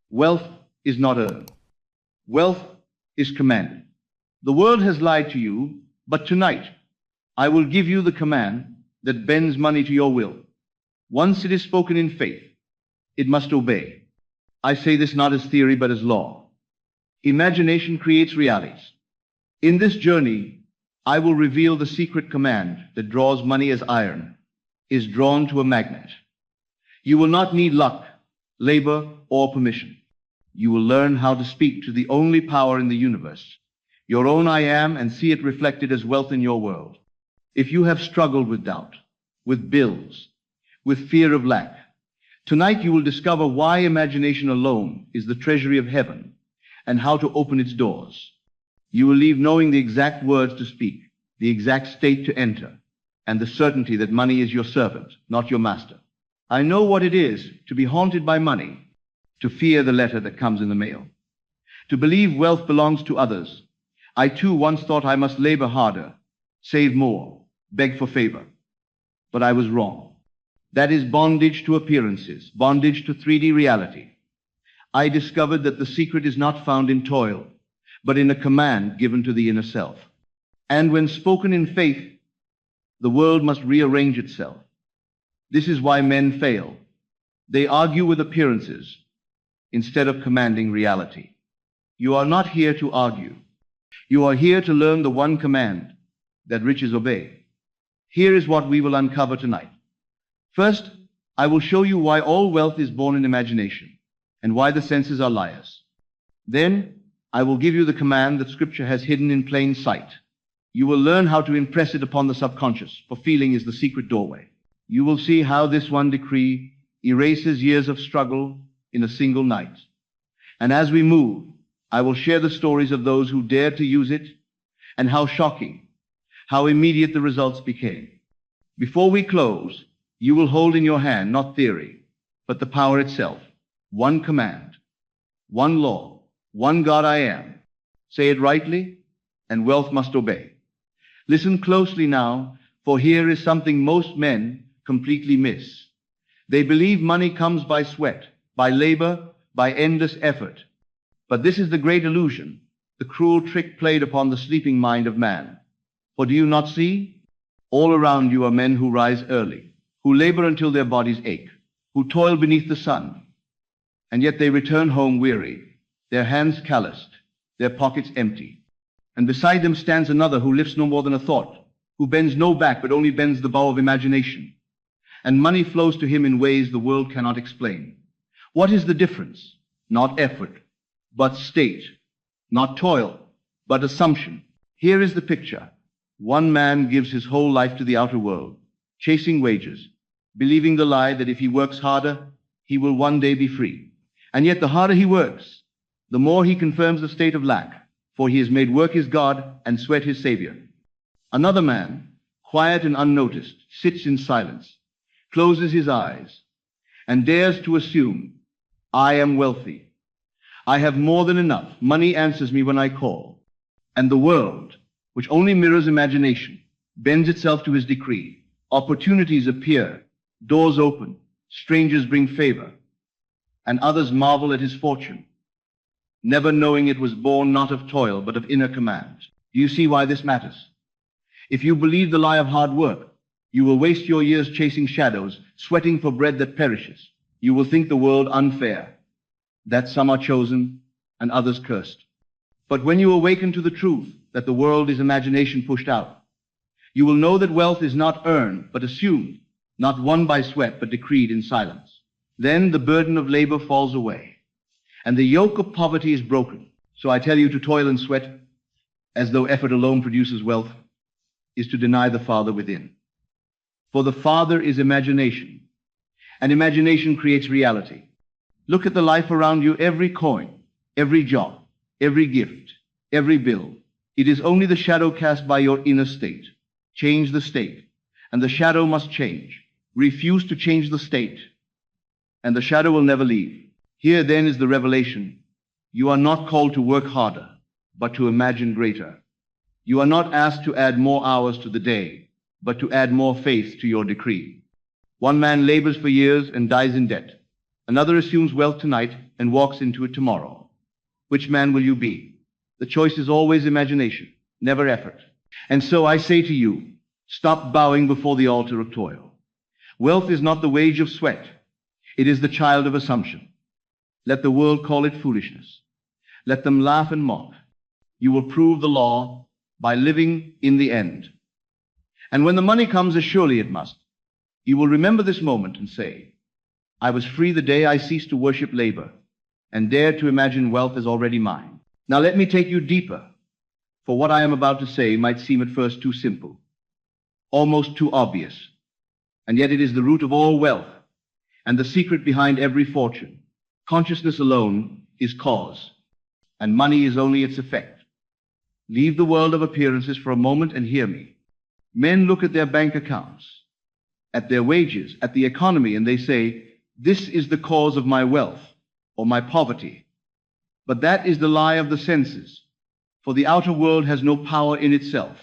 Wealth is not earned. Wealth is commanded. The world has lied to you, but tonight I will give you the command that bends money to your will. Once it is spoken in faith, it must obey. I say this not as theory, but as law. Imagination creates realities. In this journey, I will reveal the secret command that draws money as iron is drawn to a magnet. You will not need luck, labor, or permission. You will learn how to speak to the only power in the universe, your own I am, and see it reflected as wealth in your world. If you have struggled with doubt, with bills, with fear of lack, tonight you will discover why imagination alone is the treasury of heaven and how to open its doors. You will leave knowing the exact words to speak, the exact state to enter, and the certainty that money is your servant, not your master. I know what it is to be haunted by money, to fear the letter that comes in the mail, to believe wealth belongs to others. I too once thought I must labor harder, save more, beg for favor. But I was wrong. That is bondage to appearances, bondage to 3D reality. I discovered that the secret is not found in toil, but in a command given to the inner self. And when spoken in faith, the world must rearrange itself. This is why men fail. They argue with appearances instead of commanding reality. You are not here to argue. You are here to learn the one command that riches obey. Here is what we will uncover tonight. First, I will show you why all wealth is born in imagination and why the senses are liars. Then, I will give you the command that Scripture has hidden in plain sight. You will learn how to impress it upon the subconscious, for feeling is the secret doorway. You will see how this one decree erases years of struggle in a single night. And as we move, I will share the stories of those who dared to use it and how shocking, how immediate the results became. Before we close, you will hold in your hand not theory, but the power itself. One command, one law, one God I am. Say it rightly, and wealth must obey. Listen closely now, for here is something most men completely miss. They believe money comes by sweat, by labor, by endless effort. But this is the great illusion, the cruel trick played upon the sleeping mind of man. For do you not see? All around you are men who rise early, who labor until their bodies ache, who toil beneath the sun, and yet they return home weary, their hands calloused, their pockets empty. And beside them stands another who lifts no more than a thought, who bends no back but only bends the bow of imagination. And money flows to him in ways the world cannot explain. What is the difference? Not effort, but state. Not toil, but assumption. Here is the picture. One man gives his whole life to the outer world, chasing wages, believing the lie that if he works harder, he will one day be free. And yet the harder he works, the more he confirms the state of lack, for he has made work his God and sweat his savior. Another man, quiet and unnoticed, sits in silence, closes his eyes, and dares to assume, I am wealthy. I have more than enough. Money answers me when I call. And the world, which only mirrors imagination, bends itself to his decree. Opportunities appear, doors open, strangers bring favor, and others marvel at his fortune, never knowing it was born not of toil, but of inner command. Do you see why this matters? If you believe the lie of hard work, you will waste your years chasing shadows, sweating for bread that perishes. You will think the world unfair, that some are chosen and others cursed. But when you awaken to the truth that the world is imagination pushed out, you will know that wealth is not earned, but assumed, not won by sweat, but decreed in silence. Then the burden of labor falls away, and the yoke of poverty is broken. So I tell you, to toil and sweat, as though effort alone produces wealth, is to deny the Father within. For the Father is imagination, and imagination creates reality. Look at the life around you, every coin, every job, every gift, every bill. It is only the shadow cast by your inner state. Change the state, and the shadow must change. Refuse to change the state, and the shadow will never leave. Here then is the revelation. You are not called to work harder, but to imagine greater. You are not asked to add more hours to the day, but to add more faith to your decree. One man labors for years and dies in debt. Another assumes wealth tonight and walks into it tomorrow. Which man will you be? The choice is always imagination, never effort. And so I say to you, stop bowing before the altar of toil. Wealth is not the wage of sweat. It is the child of assumption. Let the world call it foolishness. Let them laugh and mock. You will prove the law by living in the end. And when the money comes, as surely it must, you will remember this moment and say, I was free the day I ceased to worship labor and dared to imagine wealth as already mine. Now let me take you deeper, for what I am about to say might seem at first too simple, almost too obvious, and yet it is the root of all wealth and the secret behind every fortune. Consciousness alone is cause, and money is only its effect. Leave the world of appearances for a moment and hear me. Men look at their bank accounts, at their wages, at the economy, and they say, this is the cause of my wealth or my poverty. But that is the lie of the senses, for the outer world has no power in itself.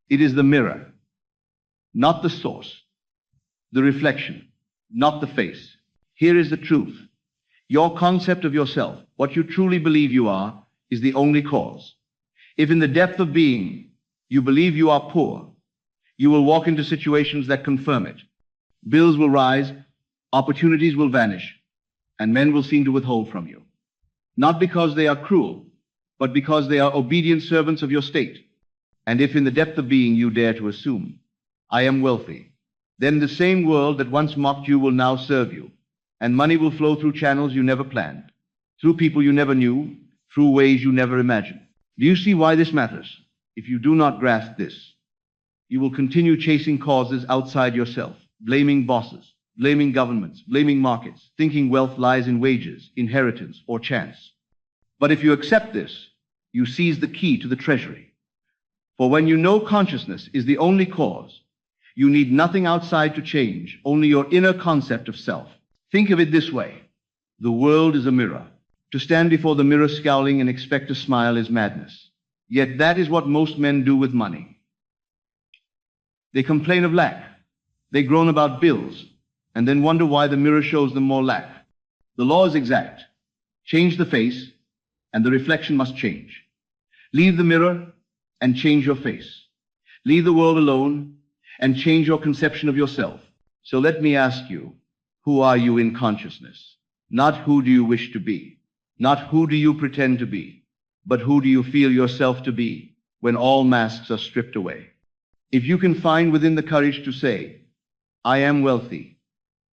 It is the mirror, not the source, the reflection, not the face. Here is the truth. Your concept of yourself, what you truly believe you are, is the only cause. If in the depth of being you believe you are poor, you will walk into situations that confirm it. Bills will rise, opportunities will vanish, and men will seem to withhold from you. Not because they are cruel, but because they are obedient servants of your state. And if in the depth of being you dare to assume, I am wealthy, then the same world that once mocked you will now serve you, and money will flow through channels you never planned, through people you never knew, through ways you never imagined. Do you see why this matters? If you do not grasp this, you will continue chasing causes outside yourself, blaming bosses, blaming governments, blaming markets, thinking wealth lies in wages, inheritance, or chance. But if you accept this, you seize the key to the treasury. For when you know consciousness is the only cause, you need nothing outside to change, only your inner concept of self. Think of it this way. The world is a mirror. To stand before the mirror scowling and expect a smile is madness. Yet that is what most men do with money. They complain of lack. They groan about bills, and then wonder why the mirror shows them more lack. The law is exact. Change the face, and the reflection must change. Leave the mirror, and change your face. Leave the world alone, and change your conception of yourself. So let me ask you, who are you in consciousness? Not who do you wish to be, not who do you pretend to be, but who do you feel yourself to be when all masks are stripped away? If you can find within the courage to say, I am wealthy,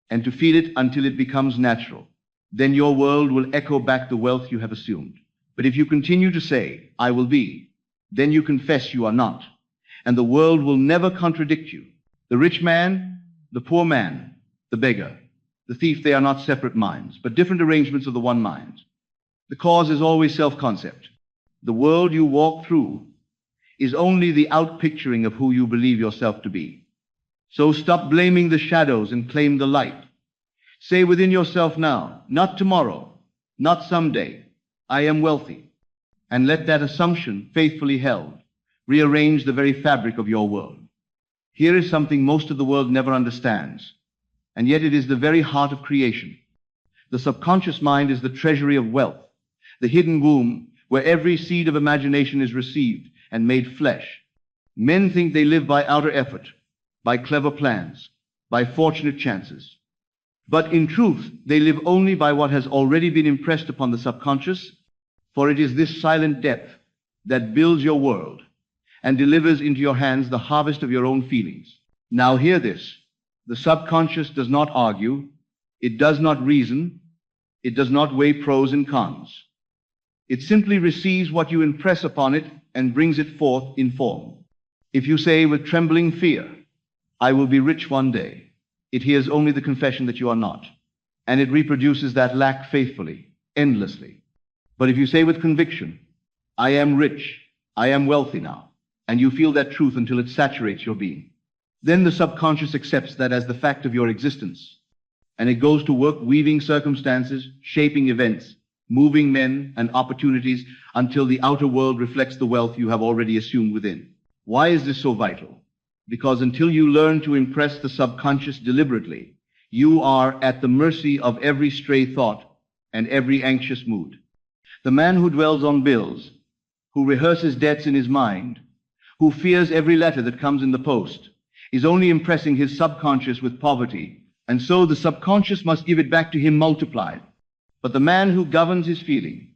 and to feel it until it becomes natural, then your world will echo back the wealth you have assumed. But if you continue to say, I will be, then you confess you are not, and the world will never contradict you. The rich man, the poor man, the beggar, the thief, they are not separate minds, but different arrangements of the one mind. The cause is always self-concept. The world you walk through is only the outpicturing of who you believe yourself to be. So stop blaming the shadows and claim the light. Say within yourself now, not tomorrow, not someday, I am wealthy. And let that assumption, faithfully held, rearrange the very fabric of your world. Here is something most of the world never understands, and yet it is the very heart of creation. The subconscious mind is the treasury of wealth, the hidden womb where every seed of imagination is received and made flesh. Men think they live by outer effort, by clever plans, by fortunate chances. But in truth, they live only by what has already been impressed upon the subconscious, for it is this silent depth that builds your world and delivers into your hands the harvest of your own feelings. Now hear this. The subconscious does not argue, it does not reason, it does not weigh pros and cons. It simply receives what you impress upon it and brings it forth in form. If you say with trembling fear, I will be rich one day, it hears only the confession that you are not, and it reproduces that lack faithfully, endlessly. But if you say with conviction, I am rich, I am wealthy now, and you feel that truth until it saturates your being, then the subconscious accepts that as the fact of your existence, and it goes to work weaving circumstances, shaping events, moving men and opportunities until the outer world reflects the wealth you have already assumed within. Why is this so vital? Because until you learn to impress the subconscious deliberately, You are at the mercy of every stray thought and every anxious mood. The man who dwells on bills, who rehearses debts in his mind, who fears every letter that comes in the post, is only impressing his subconscious with poverty, and so the subconscious must give it back to him multiplied. But the man who governs his feeling,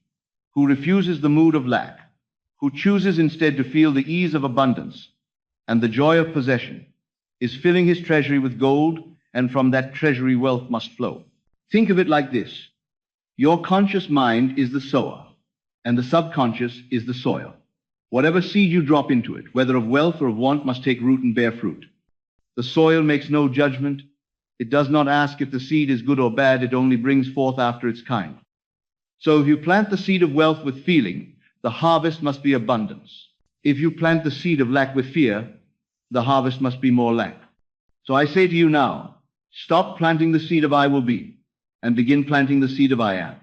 who refuses the mood of lack, who chooses instead to feel the ease of abundance and the joy of possession, is filling his treasury with gold, and from that treasury wealth must flow. Think of it like this. Your conscious mind is the sower, and the subconscious is the soil. Whatever seed you drop into it, whether of wealth or of want, must take root and bear fruit. The soil makes no judgment. It does not ask if the seed is good or bad. It only brings forth after its kind. So if you plant the seed of wealth with feeling, the harvest must be abundance. If you plant the seed of lack with fear, the harvest must be more lack. So I say to you now, stop planting the seed of I will be and begin planting the seed of I am.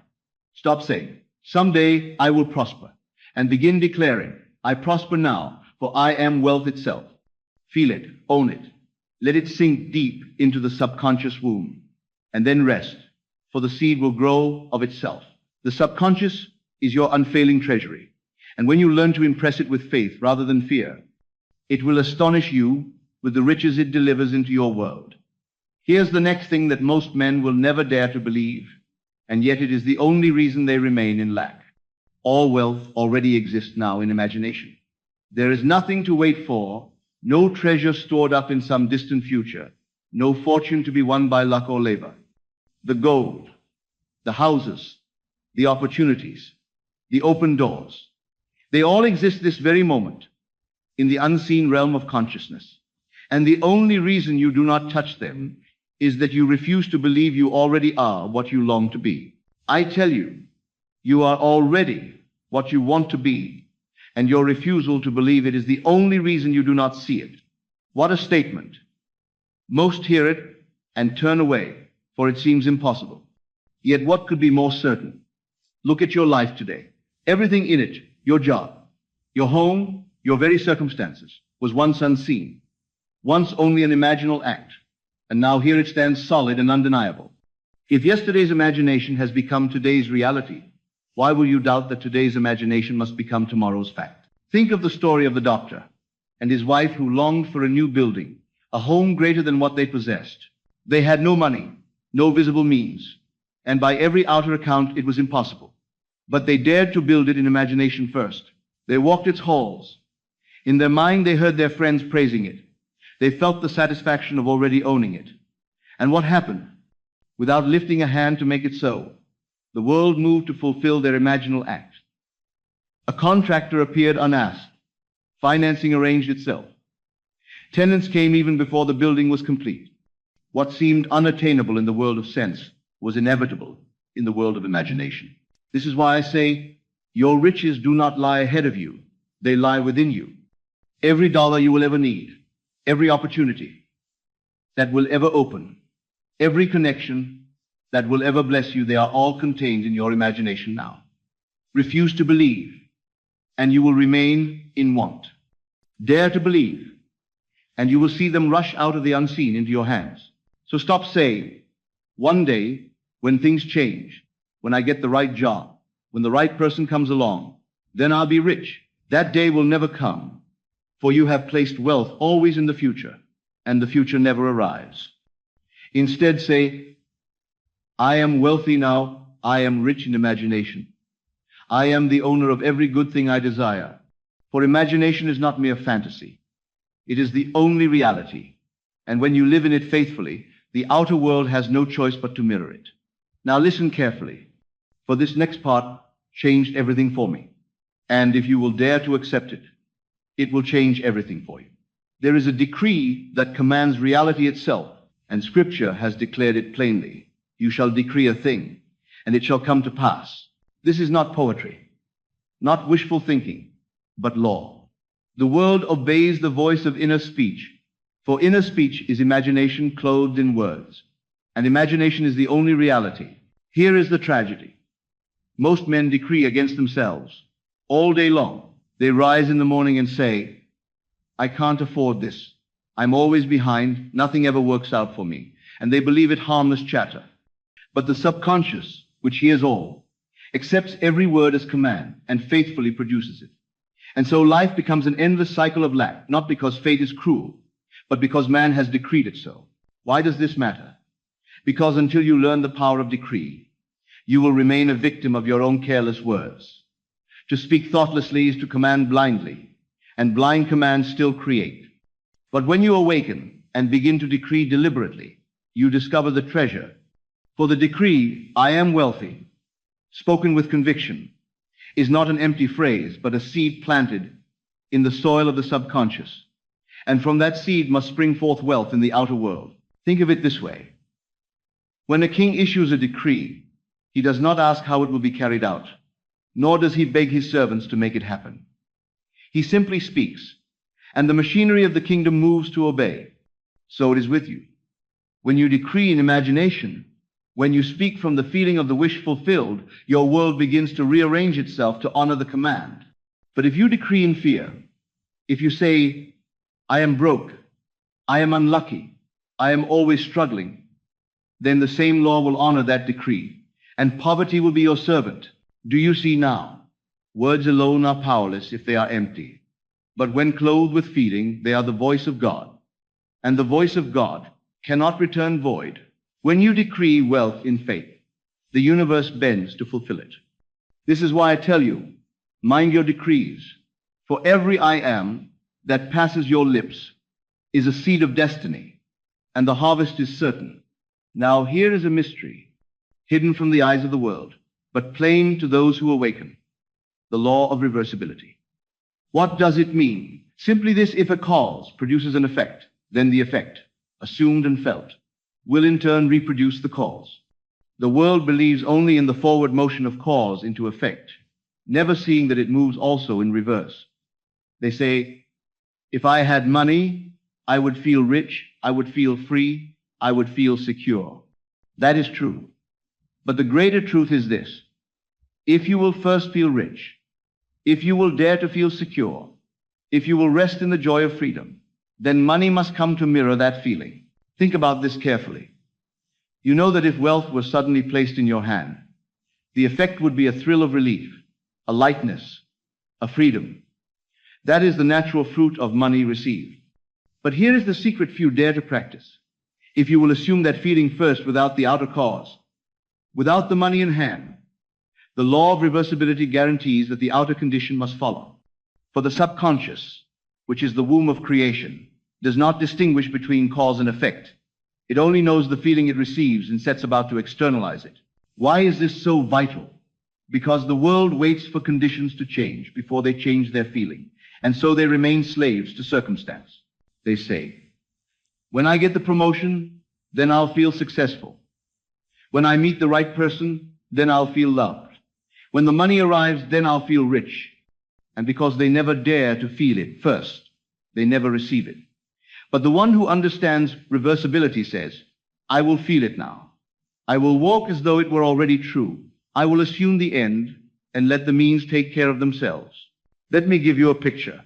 Stop saying, someday I will prosper, and begin declaring, I prosper now, for I am wealth itself. Feel it, own it. Let it sink deep into the subconscious womb, and then rest, for the seed will grow of itself. The subconscious is your unfailing treasury, and when you learn to impress it with faith rather than fear, it will astonish you with the riches it delivers into your world. Here's the next thing that most men will never dare to believe, and yet it is the only reason they remain in lack. All wealth already exists now in imagination. There is nothing to wait for, no treasure stored up in some distant future, no fortune to be won by luck or labor. The gold, the houses, the opportunities, the open doors, they all exist this very moment in the unseen realm of consciousness. And the only reason you do not touch them is that you refuse to believe you already are what you long to be. I tell you, you are already what you want to be, and your refusal to believe it is the only reason you do not see it. What a statement. Most hear it and turn away, for it seems impossible. Yet what could be more certain? Look at your life today. Everything in it, your job, your home, your very circumstances, was once unseen, once only an imaginal act, and now here it stands solid and undeniable. If yesterday's imagination has become today's reality, why will you doubt that today's imagination must become tomorrow's fact? Think of the story of the doctor and his wife who longed for a new building, a home greater than what they possessed. They had no money, no visible means, and by every outer account it was impossible. But they dared to build it in imagination first. They walked its halls. In their mind they heard their friends praising it. They felt the satisfaction of already owning it. And what happened? Without lifting a hand to make it so, the world moved to fulfill their imaginal act. A contractor appeared unasked. Financing arranged itself. Tenants came even before the building was complete. What seemed unattainable in the world of sense was inevitable in the world of imagination. This is why I say, your riches do not lie ahead of you. They lie within you. Every dollar you will ever need, every opportunity that will ever open, every connection that will ever bless you, they are all contained in your imagination now. Refuse to believe, and you will remain in want. Dare to believe, and you will see them rush out of the unseen into your hands. So stop saying, one day, when things change, when I get the right job, when the right person comes along, then I'll be rich. That day will never come, for you have placed wealth always in the future, and the future never arrives. Instead say, I am wealthy now, I am rich in imagination. I am the owner of every good thing I desire, for imagination is not mere fantasy. It is the only reality, and when you live in it faithfully, the outer world has no choice but to mirror it. Now listen carefully, for this next part changed everything for me, and if you will dare to accept it, it will change everything for you. There is a decree that commands reality itself, and Scripture has declared it plainly. You shall decree a thing, and it shall come to pass. This is not poetry, not wishful thinking, but law. The world obeys the voice of inner speech, for inner speech is imagination clothed in words, and imagination is the only reality. Here is the tragedy. Most men decree against themselves. All day long, they rise in the morning and say, I can't afford this. I'm always behind. Nothing ever works out for me. and they believe it harmless chatter. But the subconscious, which hears all, accepts every word as command and faithfully produces it. And so life becomes an endless cycle of lack, not because fate is cruel, but because man has decreed it so. Why does this matter? Because until you learn the power of decree, you will remain a victim of your own careless words. To speak thoughtlessly is to command blindly, and blind commands still create. But when you awaken and begin to decree deliberately, you discover the treasure. For the decree, "I am wealthy," spoken with conviction, is not an empty phrase, but a seed planted in the soil of the subconscious. And from that seed must spring forth wealth in the outer world. Think of it this way. When a king issues a decree, he does not ask how it will be carried out, nor does he beg his servants to make it happen. He simply speaks, and the machinery of the kingdom moves to obey. So it is with you. When you decree in imagination, when you speak from the feeling of the wish fulfilled, your world begins to rearrange itself to honor the command. But if you decree in fear, if you say, "I am broke, I am unlucky, I am always struggling," then the same law will honor that decree, and poverty will be your servant. Do you see now? Words alone are powerless if they are empty. But when clothed with feeling, they are the voice of God. And the voice of God cannot return void. When you decree wealth in faith, the universe bends to fulfill it. This is why I tell you, mind your decrees. For every "I am" that passes your lips is a seed of destiny, and the harvest is certain. Now here is a mystery, hidden from the eyes of the world, but plain to those who awaken. The law of reversibility. What does it mean? Simply this: if a cause produces an effect, then the effect, assumed and felt, will in turn reproduce the cause. The world believes only in the forward motion of cause into effect, never seeing that it moves also in reverse. They say, "If I had money, I would feel rich, I would feel free, I would feel secure." That is true. But the greater truth is this: if you will first feel rich, if you will dare to feel secure, if you will rest in the joy of freedom, then money must come to mirror that feeling. Think about this carefully. You know that if wealth were suddenly placed in your hand, the effect would be a thrill of relief, a lightness, a freedom. That is the natural fruit of money received. But here is the secret few dare to practice. If you will assume that feeling first without the outer cause, without the money in hand, the law of reversibility guarantees that the outer condition must follow. For the subconscious, which is the womb of creation, does not distinguish between cause and effect. It only knows the feeling it receives and sets about to externalize it. Why is this so vital? Because the world waits for conditions to change before they change their feeling, and so they remain slaves to circumstance. They say, "When I get the promotion, then I'll feel successful. When I meet the right person, then I'll feel loved. When the money arrives, then I'll feel rich." And because they never dare to feel it first, they never receive it. But the one who understands reversibility says, "I will feel it now. I will walk as though it were already true. I will assume the end and let the means take care of themselves." Let me give you a picture.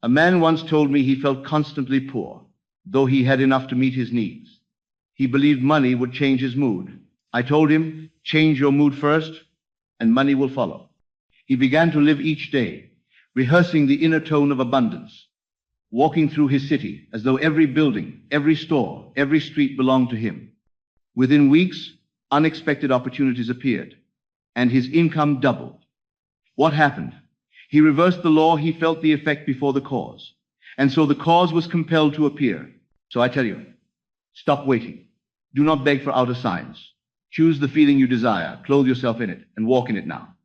A man once told me he felt constantly poor, though he had enough to meet his needs. He believed money would change his mood. I told him, "Change your mood first, and money will follow." He began to live each day, rehearsing the inner tone of abundance, walking through his city as though every building, every store, every street belonged to him. Within weeks, unexpected opportunities appeared, and his income doubled. What happened? He reversed the law. He felt the effect before the cause, and so the cause was compelled to appear. So I tell you, stop waiting. Do not beg for outer signs. Choose the feeling you desire, clothe yourself in it, and walk in it now.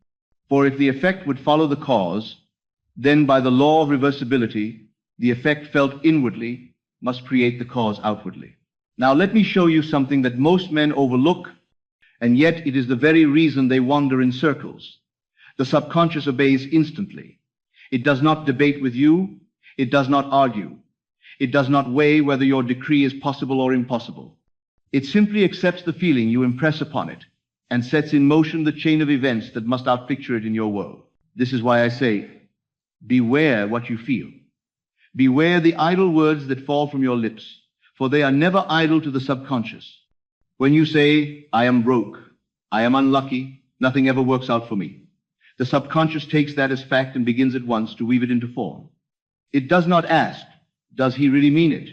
For if the effect would follow the cause, then by the law of reversibility, the effect felt inwardly must create the cause outwardly. Now let me show you something that most men overlook, and yet it is the very reason they wander in circles. The subconscious obeys instantly. It does not debate with you. It does not argue. It does not weigh whether your decree is possible or impossible. It simply accepts the feeling you impress upon it and sets in motion the chain of events that must outpicture it in your world. This is why I say, beware what you feel. Beware the idle words that fall from your lips, for they are never idle to the subconscious. When you say, I am broke, I am unlucky, nothing ever works out for me, the subconscious takes that as fact and begins at once to weave it into form. It does not ask, does he really mean it?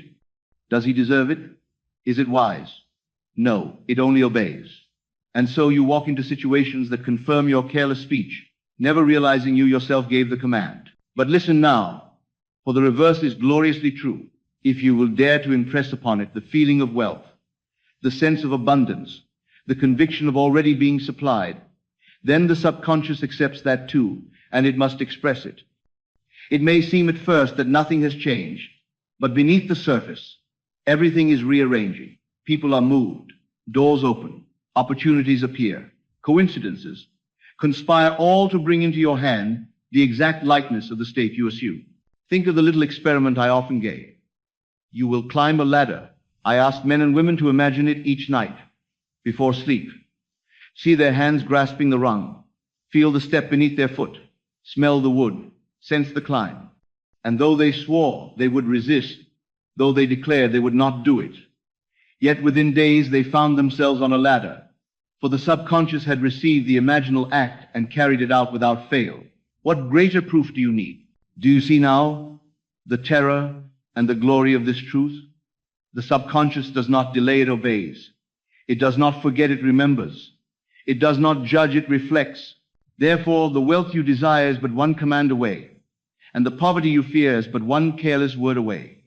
Does he deserve it? Is it wise? No, it only obeys. And so you walk into situations that confirm your careless speech, never realizing you yourself gave the command. But listen now, for the reverse is gloriously true. If you will dare to impress upon it the feeling of wealth, the sense of abundance, the conviction of already being supplied, then the subconscious accepts that too, and it must express it. It may seem at first that nothing has changed, but beneath the surface, everything is rearranging. People are moved, doors open, opportunities appear, coincidences conspire all to bring into your hand the exact likeness of the state you assume. Think of the little experiment I often gave. You will climb a ladder. I ask men and women to imagine it each night before sleep. See their hands grasping the rung, feel the step beneath their foot, smell the wood, sense the climb. And though they swore they would resist, though they declared they would not do it, yet within days they found themselves on a ladder, for the subconscious had received the imaginal act and carried it out without fail. What greater proof do you need? Do you see now the terror and the glory of this truth? The subconscious does not delay, it obeys. It does not forget, it remembers. It does not judge, it reflects. Therefore, the wealth you desire is but one command away, and the poverty you fear is but one careless word away.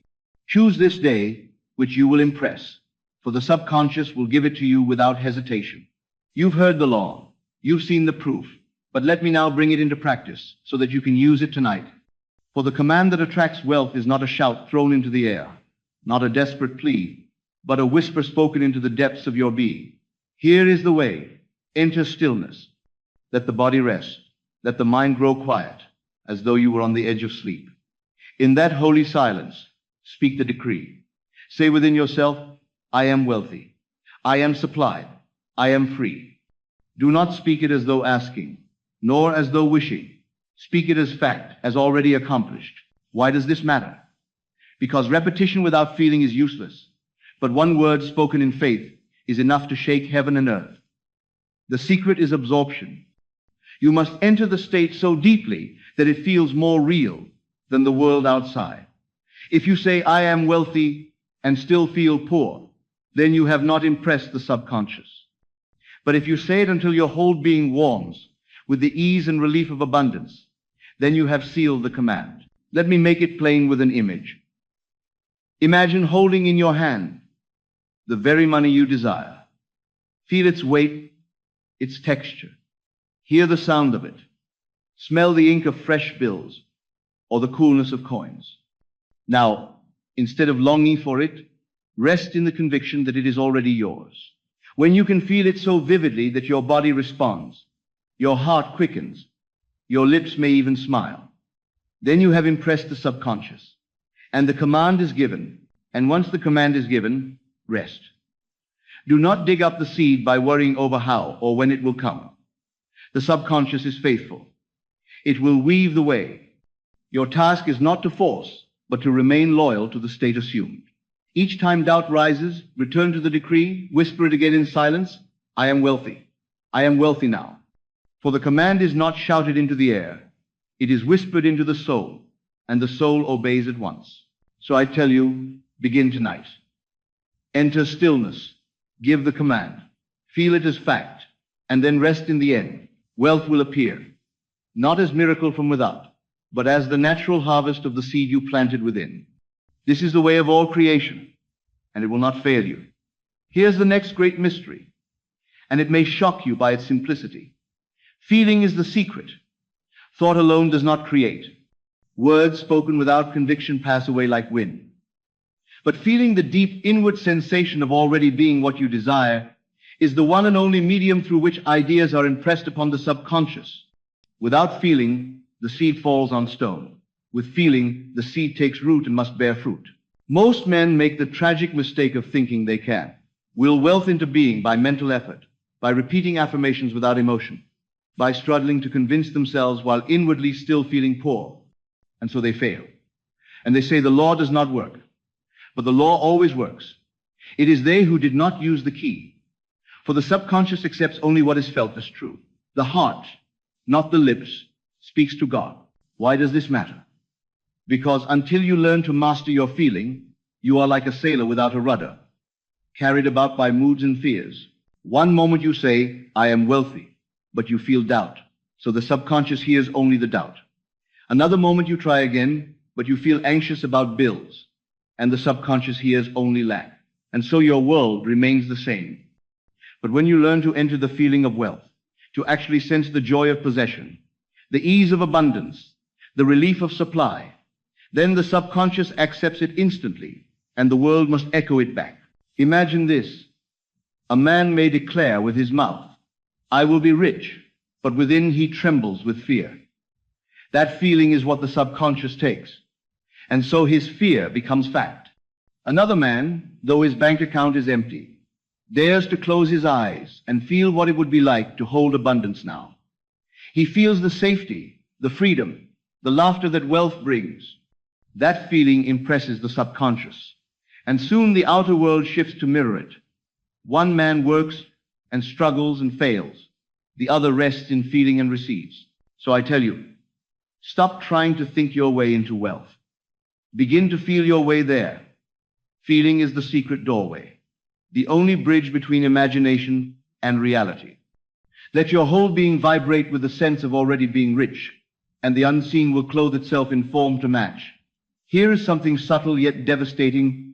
Choose this day which you will impress, for the subconscious will give it to you without hesitation. You've heard the law, you've seen the proof, but let me now bring it into practice so that you can use it tonight. For the command that attracts wealth is not a shout thrown into the air, not a desperate plea, but a whisper spoken into the depths of your being. Here is the way. Enter stillness. Let the body rest. Let the mind grow quiet, as though you were on the edge of sleep. In that holy silence, speak the decree. Say within yourself, I am wealthy. I am supplied. I am free. Do not speak it as though asking, nor as though wishing. Speak it as fact, as already accomplished. Why does this matter? Because repetition without feeling is useless, but one word spoken in faith is enough to shake heaven and earth. The secret is absorption. You must enter the state so deeply that it feels more real than the world outside. If you say, I am wealthy, and still feel poor, then you have not impressed the subconscious. But if you say it until your whole being warms with the ease and relief of abundance, then you have sealed the command. Let me make it plain with an image. Imagine holding in your hand the very money you desire. Feel its weight, its texture. Hear the sound of it. Smell the ink of fresh bills or the coolness of coins. Now, instead of longing for it, rest in the conviction that it is already yours. When you can feel it so vividly that your body responds, your heart quickens, your lips may even smile, then you have impressed the subconscious, and the command is given. And once the command is given, rest. Do not dig up the seed by worrying over how or when it will come. The subconscious is faithful. It will weave the way. Your task is not to force, but to remain loyal to the state assumed. Each time doubt rises, return to the decree, whisper it again in silence, I am wealthy. I am wealthy now. For the command is not shouted into the air. It is whispered into the soul, and the soul obeys at once. So I tell you, begin tonight. Enter stillness. Give the command. Feel it as fact, and then rest in the end. Wealth will appear, not as miracle from without, but as the natural harvest of the seed you planted within. This is the way of all creation, and it will not fail you. Here's the next great mystery, and it may shock you by its simplicity. Feeling is the secret. Thought alone does not create. Words spoken without conviction pass away like wind. But feeling the deep inward sensation of already being what you desire is the one and only medium through which ideas are impressed upon the subconscious. Without feeling, the seed falls on stone. With feeling, the seed takes root and must bear fruit. Most men make the tragic mistake of thinking they can will wealth into being by mental effort, by repeating affirmations without emotion, by struggling to convince themselves while inwardly still feeling poor. And so they fail. And they say the law does not work. For the law always works. It is they who did not use the key. For the subconscious accepts only what is felt as true. The heart, not the lips, speaks to God. Why does this matter? Because until you learn to master your feeling, you are like a sailor without a rudder, carried about by moods and fears. One moment you say, I am wealthy, but you feel doubt. So the subconscious hears only the doubt. Another moment you try again, but you feel anxious about bills, and the subconscious hears only lack. And so your world remains the same. But when you learn to enter the feeling of wealth, to actually sense the joy of possession, the ease of abundance, the relief of supply, then the subconscious accepts it instantly, and the world must echo it back. Imagine this. A man may declare with his mouth, I will be rich, but within he trembles with fear. That feeling is what the subconscious takes, and so his fear becomes fact. Another man, though his bank account is empty, dares to close his eyes and feel what it would be like to hold abundance now. He feels the safety, the freedom, the laughter that wealth brings. That feeling impresses the subconscious, and soon the outer world shifts to mirror it. One man works and struggles and fails. The other rests in feeling and receives. So I tell you, stop trying to think your way into wealth. Begin to feel your way there. Feeling is the secret doorway, the only bridge between imagination and reality. Let your whole being vibrate with the sense of already being rich, and the unseen will clothe itself in form to match. Here is something subtle yet devastating,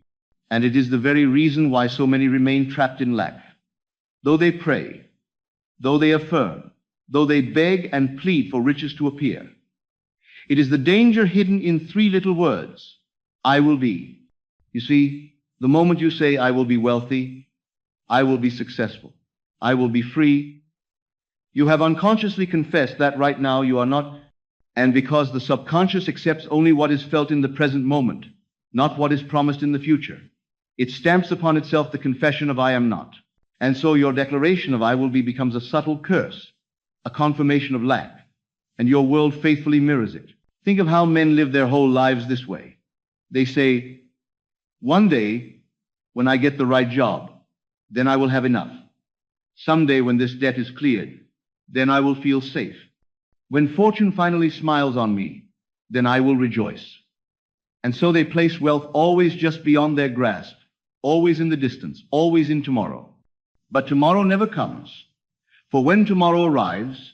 and it is the very reason why so many remain trapped in lack. Though they pray, though they affirm, though they beg and plead for riches to appear, it is the danger hidden in three little words: I will be. You see, the moment you say, I will be wealthy, I will be successful, I will be free, you have unconsciously confessed that right now you are not. And because the subconscious accepts only what is felt in the present moment, not what is promised in the future, it stamps upon itself the confession of I am not. And so your declaration of I will be becomes a subtle curse, a confirmation of lack, and your world faithfully mirrors it. Think of how men live their whole lives this way. They say, one day, when I get the right job, then I will have enough. Someday when this debt is cleared, then I will feel safe. When fortune finally smiles on me, then I will rejoice. And so they place wealth always just beyond their grasp, always in the distance, always in tomorrow. But tomorrow never comes. For when tomorrow arrives,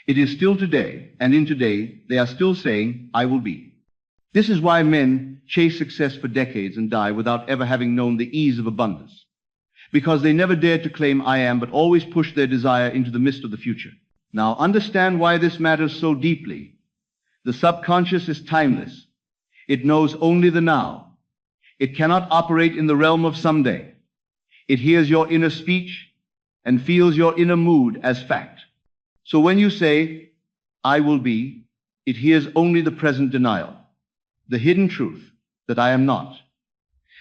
it is still today, and in today they are still saying, I will be. This is why men chase success for decades and die without ever having known the ease of abundance. Because they never dared to claim I am, but always pushed their desire into the mist of the future. Now understand why this matters so deeply. The subconscious is timeless. It knows only the now. It cannot operate in the realm of someday. It hears your inner speech and feels your inner mood as fact. So when you say, I will be, it hears only the present denial, the hidden truth that I am not.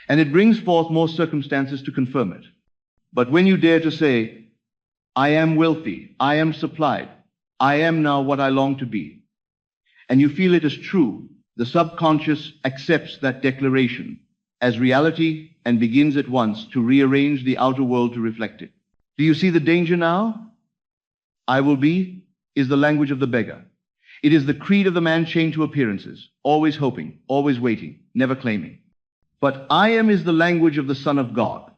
And it brings forth more circumstances to confirm it. But when you dare to say, I am wealthy, I am supplied, I am now what I long to be, and you feel it as true, the subconscious accepts that declaration as reality and begins at once to rearrange the outer world to reflect it. Do you see the danger now? I will be is the language of the beggar. It is the creed of the man chained to appearances, always hoping, always waiting, never claiming. But I am is the language of the Son of God.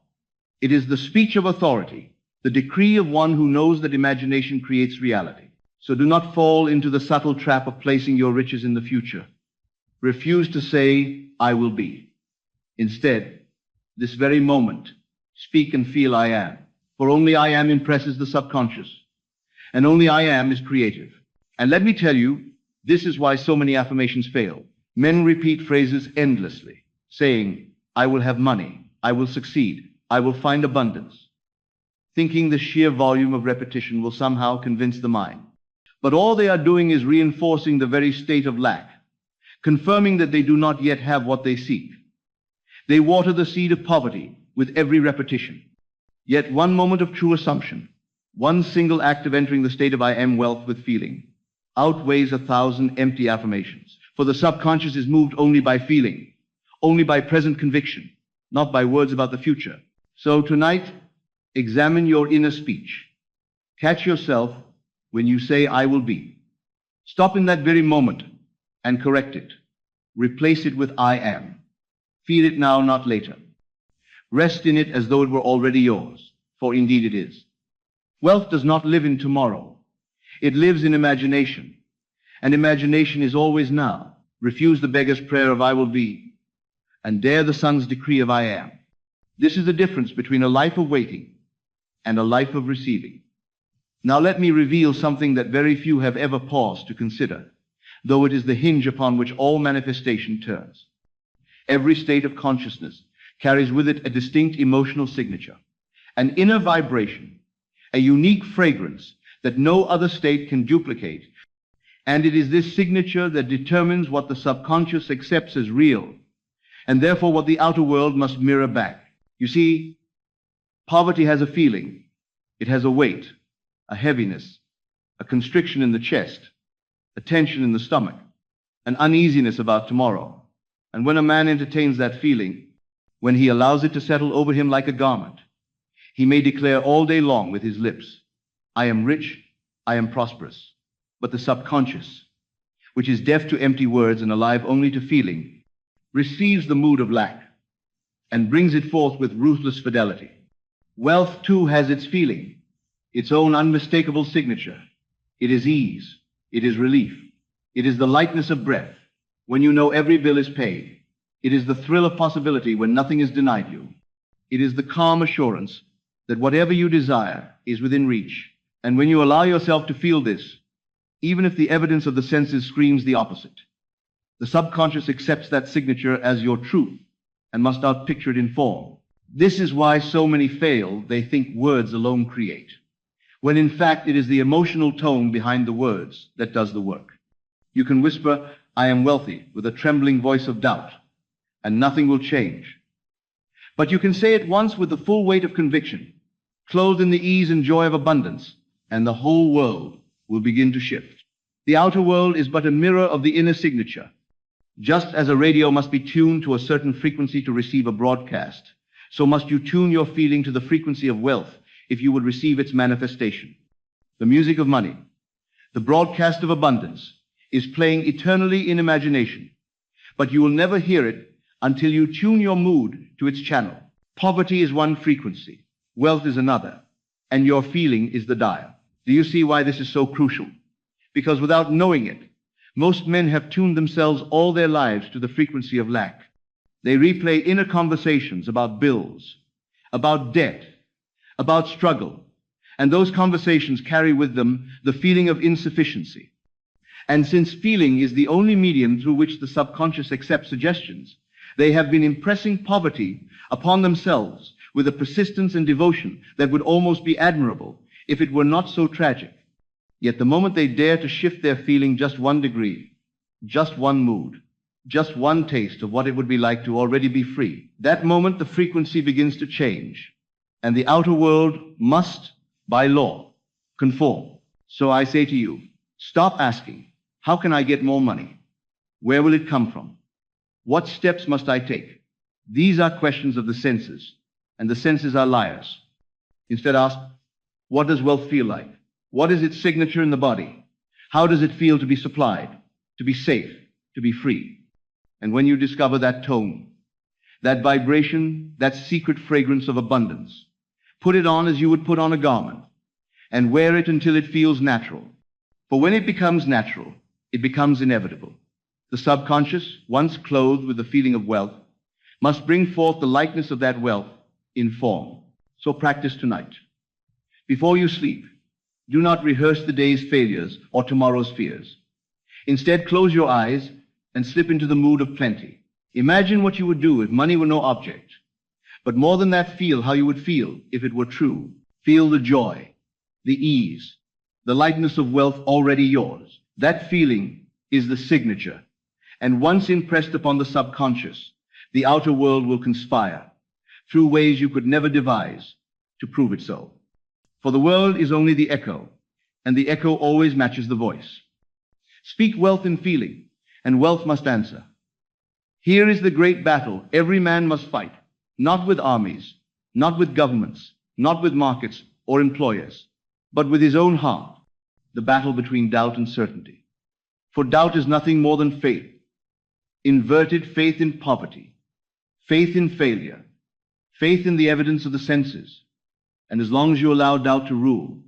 It is the speech of authority, the decree of one who knows that imagination creates reality. So do not fall into the subtle trap of placing your riches in the future. Refuse to say, I will be. Instead, this very moment, speak and feel I am. For only I am impresses the subconscious, and only I am is creative. And let me tell you, this is why so many affirmations fail. Men repeat phrases endlessly, saying, I will have money, I will succeed, I will find abundance, thinking the sheer volume of repetition will somehow convince the mind. But all they are doing is reinforcing the very state of lack, confirming that they do not yet have what they seek. They water the seed of poverty with every repetition. Yet one moment of true assumption, one single act of entering the state of I am wealth with feeling, outweighs 1,000 empty affirmations. For the subconscious is moved only by feeling, only by present conviction. not by words about the future. So tonight, examine your inner speech. Catch yourself when you say, I will be. Stop in that very moment and correct it. Replace it with I am. Feel it now, not later. Rest in it as though it were already yours, for indeed it is. Wealth does not live in tomorrow. It lives in imagination, and imagination is always now. Refuse the beggar's prayer of I will be, and dare the sun's decree of I am. This is the difference between a life of waiting and a life of receiving. Now let me reveal something that very few have ever paused to consider, though it is the hinge upon which all manifestation turns. Every state of consciousness carries with it a distinct emotional signature, an inner vibration, a unique fragrance that no other state can duplicate. And it is this signature that determines what the subconscious accepts as real, and therefore what the outer world must mirror back. You see, poverty has a feeling. It has a weight, a heaviness, a constriction in the chest, a tension in the stomach, an uneasiness about tomorrow. And when a man entertains that feeling, when he allows it to settle over him like a garment, he may declare all day long with his lips, I am rich, I am prosperous. But the subconscious, which is deaf to empty words and alive only to feeling, receives the mood of lack and brings it forth with ruthless fidelity. Wealth, too, has its feeling, its own unmistakable signature. It is ease. It is relief. It is the lightness of breath when you know every bill is paid. It is the thrill of possibility when nothing is denied you. It is the calm assurance that whatever you desire is within reach. And when you allow yourself to feel this, even if the evidence of the senses screams the opposite, the subconscious accepts that signature as your truth and must outpicture it in form. This is why so many fail. They think words alone create, when in fact it is the emotional tone behind the words that does the work. You can whisper, I am wealthy, with a trembling voice of doubt, and nothing will change. But you can say it once with the full weight of conviction, clothed in the ease and joy of abundance, and the whole world will begin to shift. The outer world is but a mirror of the inner signature. Just as a radio must be tuned to a certain frequency to receive a broadcast, so must you tune your feeling to the frequency of wealth if you would receive its manifestation. The music of money, the broadcast of abundance, is playing eternally in imagination, but you will never hear it until you tune your mood to its channel. Poverty is one frequency, wealth is another, and your feeling is the dial. Do you see why this is so crucial? Because without knowing it, most men have tuned themselves all their lives to the frequency of lack. They replay inner conversations about bills, about debt, about struggle, and those conversations carry with them the feeling of insufficiency. And since feeling is the only medium through which the subconscious accepts suggestions, they have been impressing poverty upon themselves with a persistence and devotion that would almost be admirable if it were not so tragic. Yet the moment they dare to shift their feeling just 1 degree, just one mood, just one taste of what it would be like to already be free, that moment the frequency begins to change, and the outer world must, by law, conform. So I say to you, stop asking, how can I get more money? Where will it come from? What steps must I take? These are questions of the senses, and the senses are liars. Instead ask, what does wealth feel like? What is its signature in the body? How does it feel to be supplied, to be safe, to be free? And when you discover that tone, that vibration, that secret fragrance of abundance, put it on as you would put on a garment, and wear it until it feels natural. For when it becomes natural, it becomes inevitable. The subconscious, once clothed with the feeling of wealth, must bring forth the likeness of that wealth in form. So practice tonight. Before you sleep, do not rehearse the day's failures or tomorrow's fears. Instead, close your eyes and slip into the mood of plenty. Imagine what you would do if money were no object. But more than that, feel how you would feel if it were true. Feel the joy, the ease, the lightness of wealth already yours. That feeling is the signature. And once impressed upon the subconscious, the outer world will conspire through ways you could never devise to prove it so. For the world is only the echo, and the echo always matches the voice. Speak wealth in feeling, and wealth must answer. Here is the great battle every man must fight. not with armies, not with governments, not with markets or employers, but with his own heart, the battle between doubt and certainty. For doubt is nothing more than faith, inverted faith in poverty, faith in failure, faith in the evidence of the senses. And as long as you allow doubt to rule,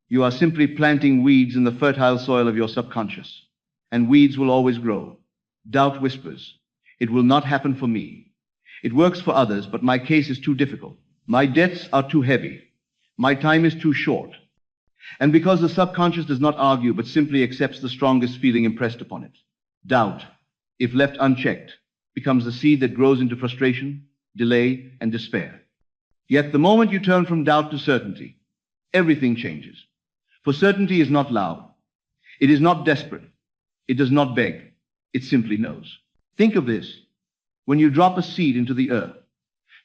you are simply planting weeds in the fertile soil of your subconscious. And weeds will always grow. Doubt whispers, "It will not happen for me. It works for others, but my case is too difficult. My debts are too heavy. My time is too short." And because the subconscious does not argue, but simply accepts the strongest feeling impressed upon it, doubt, if left unchecked, becomes the seed that grows into frustration, delay, and despair. Yet the moment you turn from doubt to certainty, everything changes. For certainty is not loud. It is not desperate. It does not beg. It simply knows. Think of this. When you drop a seed into the earth,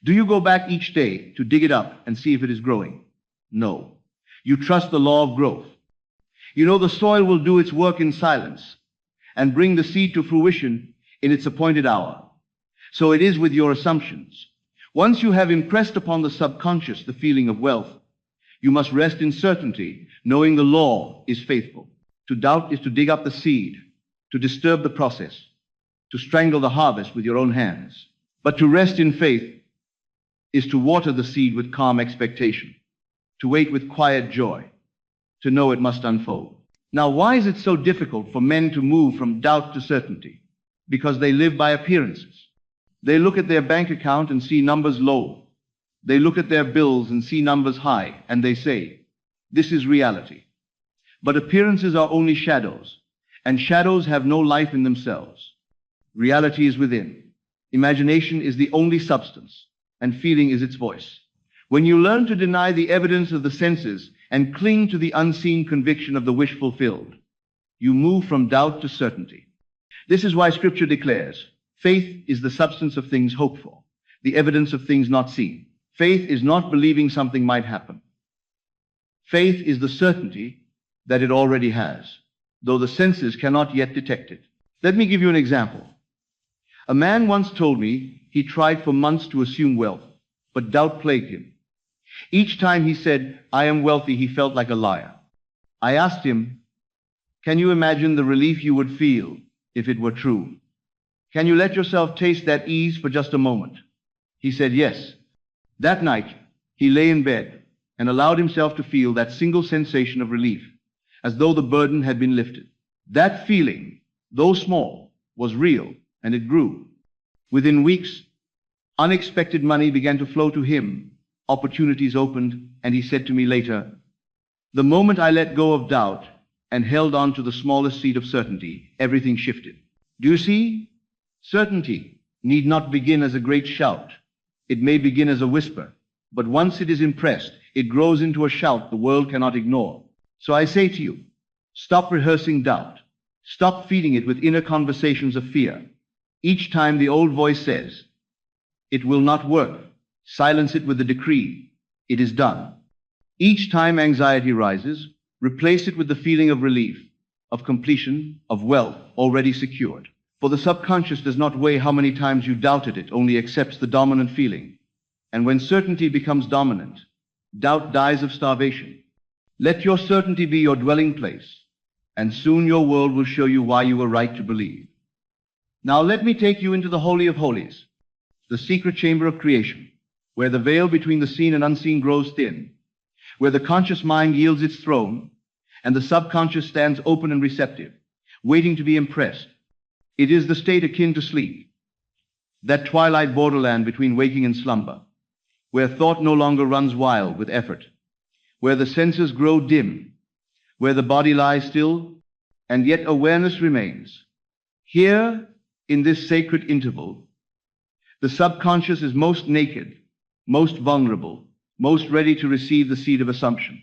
do you go back each day to dig it up and see if it is growing? No. You trust the law of growth. You know the soil will do its work in silence and bring the seed to fruition in its appointed hour. So it is with your assumptions. Once you have impressed upon the subconscious the feeling of wealth, you must rest in certainty, knowing the law is faithful. To doubt is to dig up the seed, to disturb the process, to strangle the harvest with your own hands. But to rest in faith is to water the seed with calm expectation, to wait with quiet joy, to know it must unfold. Now, why is it so difficult for men to move from doubt to certainty? Because they live by appearances. They look at their bank account and see numbers low. They look at their bills and see numbers high, and they say, "This is reality." But appearances are only shadows, and shadows have no life in themselves. Reality is within. Imagination is the only substance, and feeling is its voice. When you learn to deny the evidence of the senses and cling to the unseen conviction of the wish fulfilled, you move from doubt to certainty. This is why Scripture declares, faith is the substance of things hoped for, the evidence of things not seen. Faith is not believing something might happen. Faith is the certainty that it already has, though the senses cannot yet detect it. Let me give you an example. A man once told me he tried for months to assume wealth, but doubt plagued him. Each time he said, "I am wealthy," he felt like a liar. I asked him, "Can you imagine the relief you would feel if it were true? Can you let yourself taste that ease for just a moment?" He said yes. That night, he lay in bed and allowed himself to feel that single sensation of relief, as though the burden had been lifted. That feeling, though small, was real, and it grew. Within weeks, unexpected money began to flow to him. Opportunities opened, and he said to me later, "The moment I let go of doubt and held on to the smallest seed of certainty, everything shifted." Do you see? Certainty need not begin as a great shout. It may begin as a whisper, but once it is impressed, it grows into a shout the world cannot ignore. So I say to you, stop rehearsing doubt. Stop feeding it with inner conversations of fear. Each time the old voice says, "It will not work," silence it with the decree, "It is done." Each time anxiety rises, replace it with the feeling of relief, of completion, of wealth already secured. For the subconscious does not weigh how many times you doubted it, only accepts the dominant feeling. And when certainty becomes dominant, doubt dies of starvation. Let your certainty be your dwelling place, and soon your world will show you why you were right to believe. Now let me take you into the Holy of Holies, the secret chamber of creation, where the veil between the seen and unseen grows thin, where the conscious mind yields its throne, and the subconscious stands open and receptive, waiting to be impressed. It is the state akin to sleep, that twilight borderland between waking and slumber, where thought no longer runs wild with effort, where the senses grow dim, where the body lies still, and yet awareness remains. Here, in this sacred interval, the subconscious is most naked, most vulnerable, most ready to receive the seed of assumption.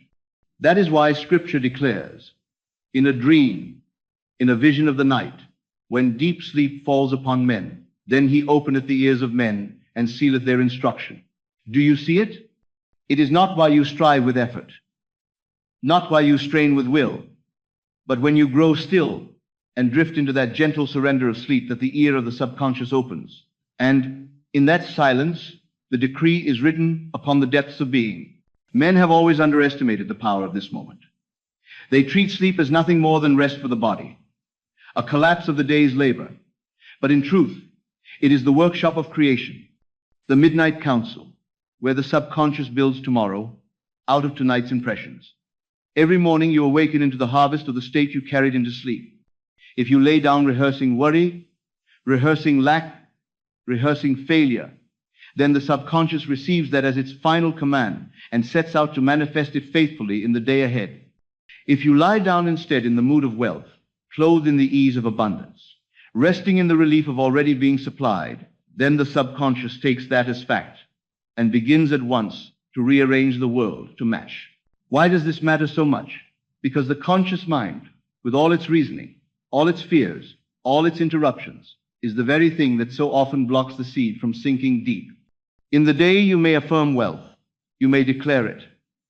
That is why Scripture declares, "In a dream, in a vision of the night, when deep sleep falls upon men, then he openeth the ears of men and sealeth their instruction." Do you see it? It is not while you strive with effort, not while you strain with will, but when you grow still and drift into that gentle surrender of sleep that the ear of the subconscious opens. And in that silence, The decree is written upon the depths of being. Men have always underestimated the power of this moment. They treat sleep as nothing more than rest for the body, a collapse of the day's labor. But in truth, it is the workshop of creation, the midnight council, where the subconscious builds tomorrow out of tonight's impressions. Every morning you awaken into the harvest of the state you carried into sleep. If you lay down rehearsing worry, rehearsing lack, rehearsing failure, then the subconscious receives that as its final command and sets out to manifest it faithfully in the day ahead. If you lie down instead in the mood of wealth, clothed in the ease of abundance, resting in the relief of already being supplied, then the subconscious takes that as fact and begins at once to rearrange the world to match. Why does this matter so much? Because the conscious mind, with all its reasoning, all its fears, all its interruptions, is the very thing that so often blocks the seed from sinking deep. In the day you may affirm wealth, you may declare it,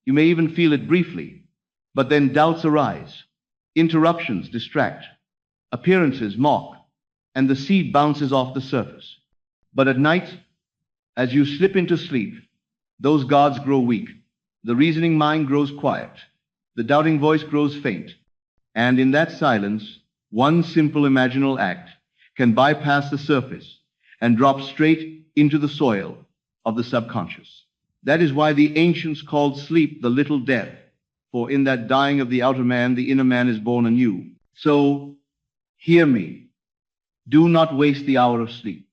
you may even feel it briefly, but then doubts arise, interruptions distract, appearances mock, and the seed bounces off the surface. But at night, as you slip into sleep, those guards grow weak, the reasoning mind grows quiet, the doubting voice grows faint, and in that silence, one simple imaginal act can bypass the surface and drop straight into the soil of the subconscious. That is why the ancients called sleep the little death, for in that dying of the outer man, the inner man is born anew. So, hear me. Do not waste the hour of sleep.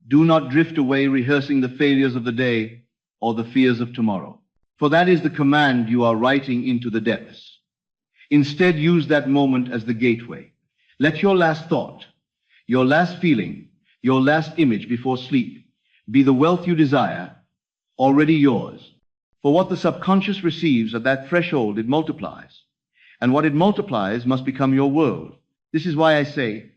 Do not drift away rehearsing the failures of the day or the fears of tomorrow, for that is the command you are writing into the depths. Instead, use that moment as the gateway. Let your last thought, your last feeling, your last image before sleep be the wealth you desire, already yours. For what the subconscious receives at that threshold, it multiplies. And what it multiplies must become your world. This is why I say,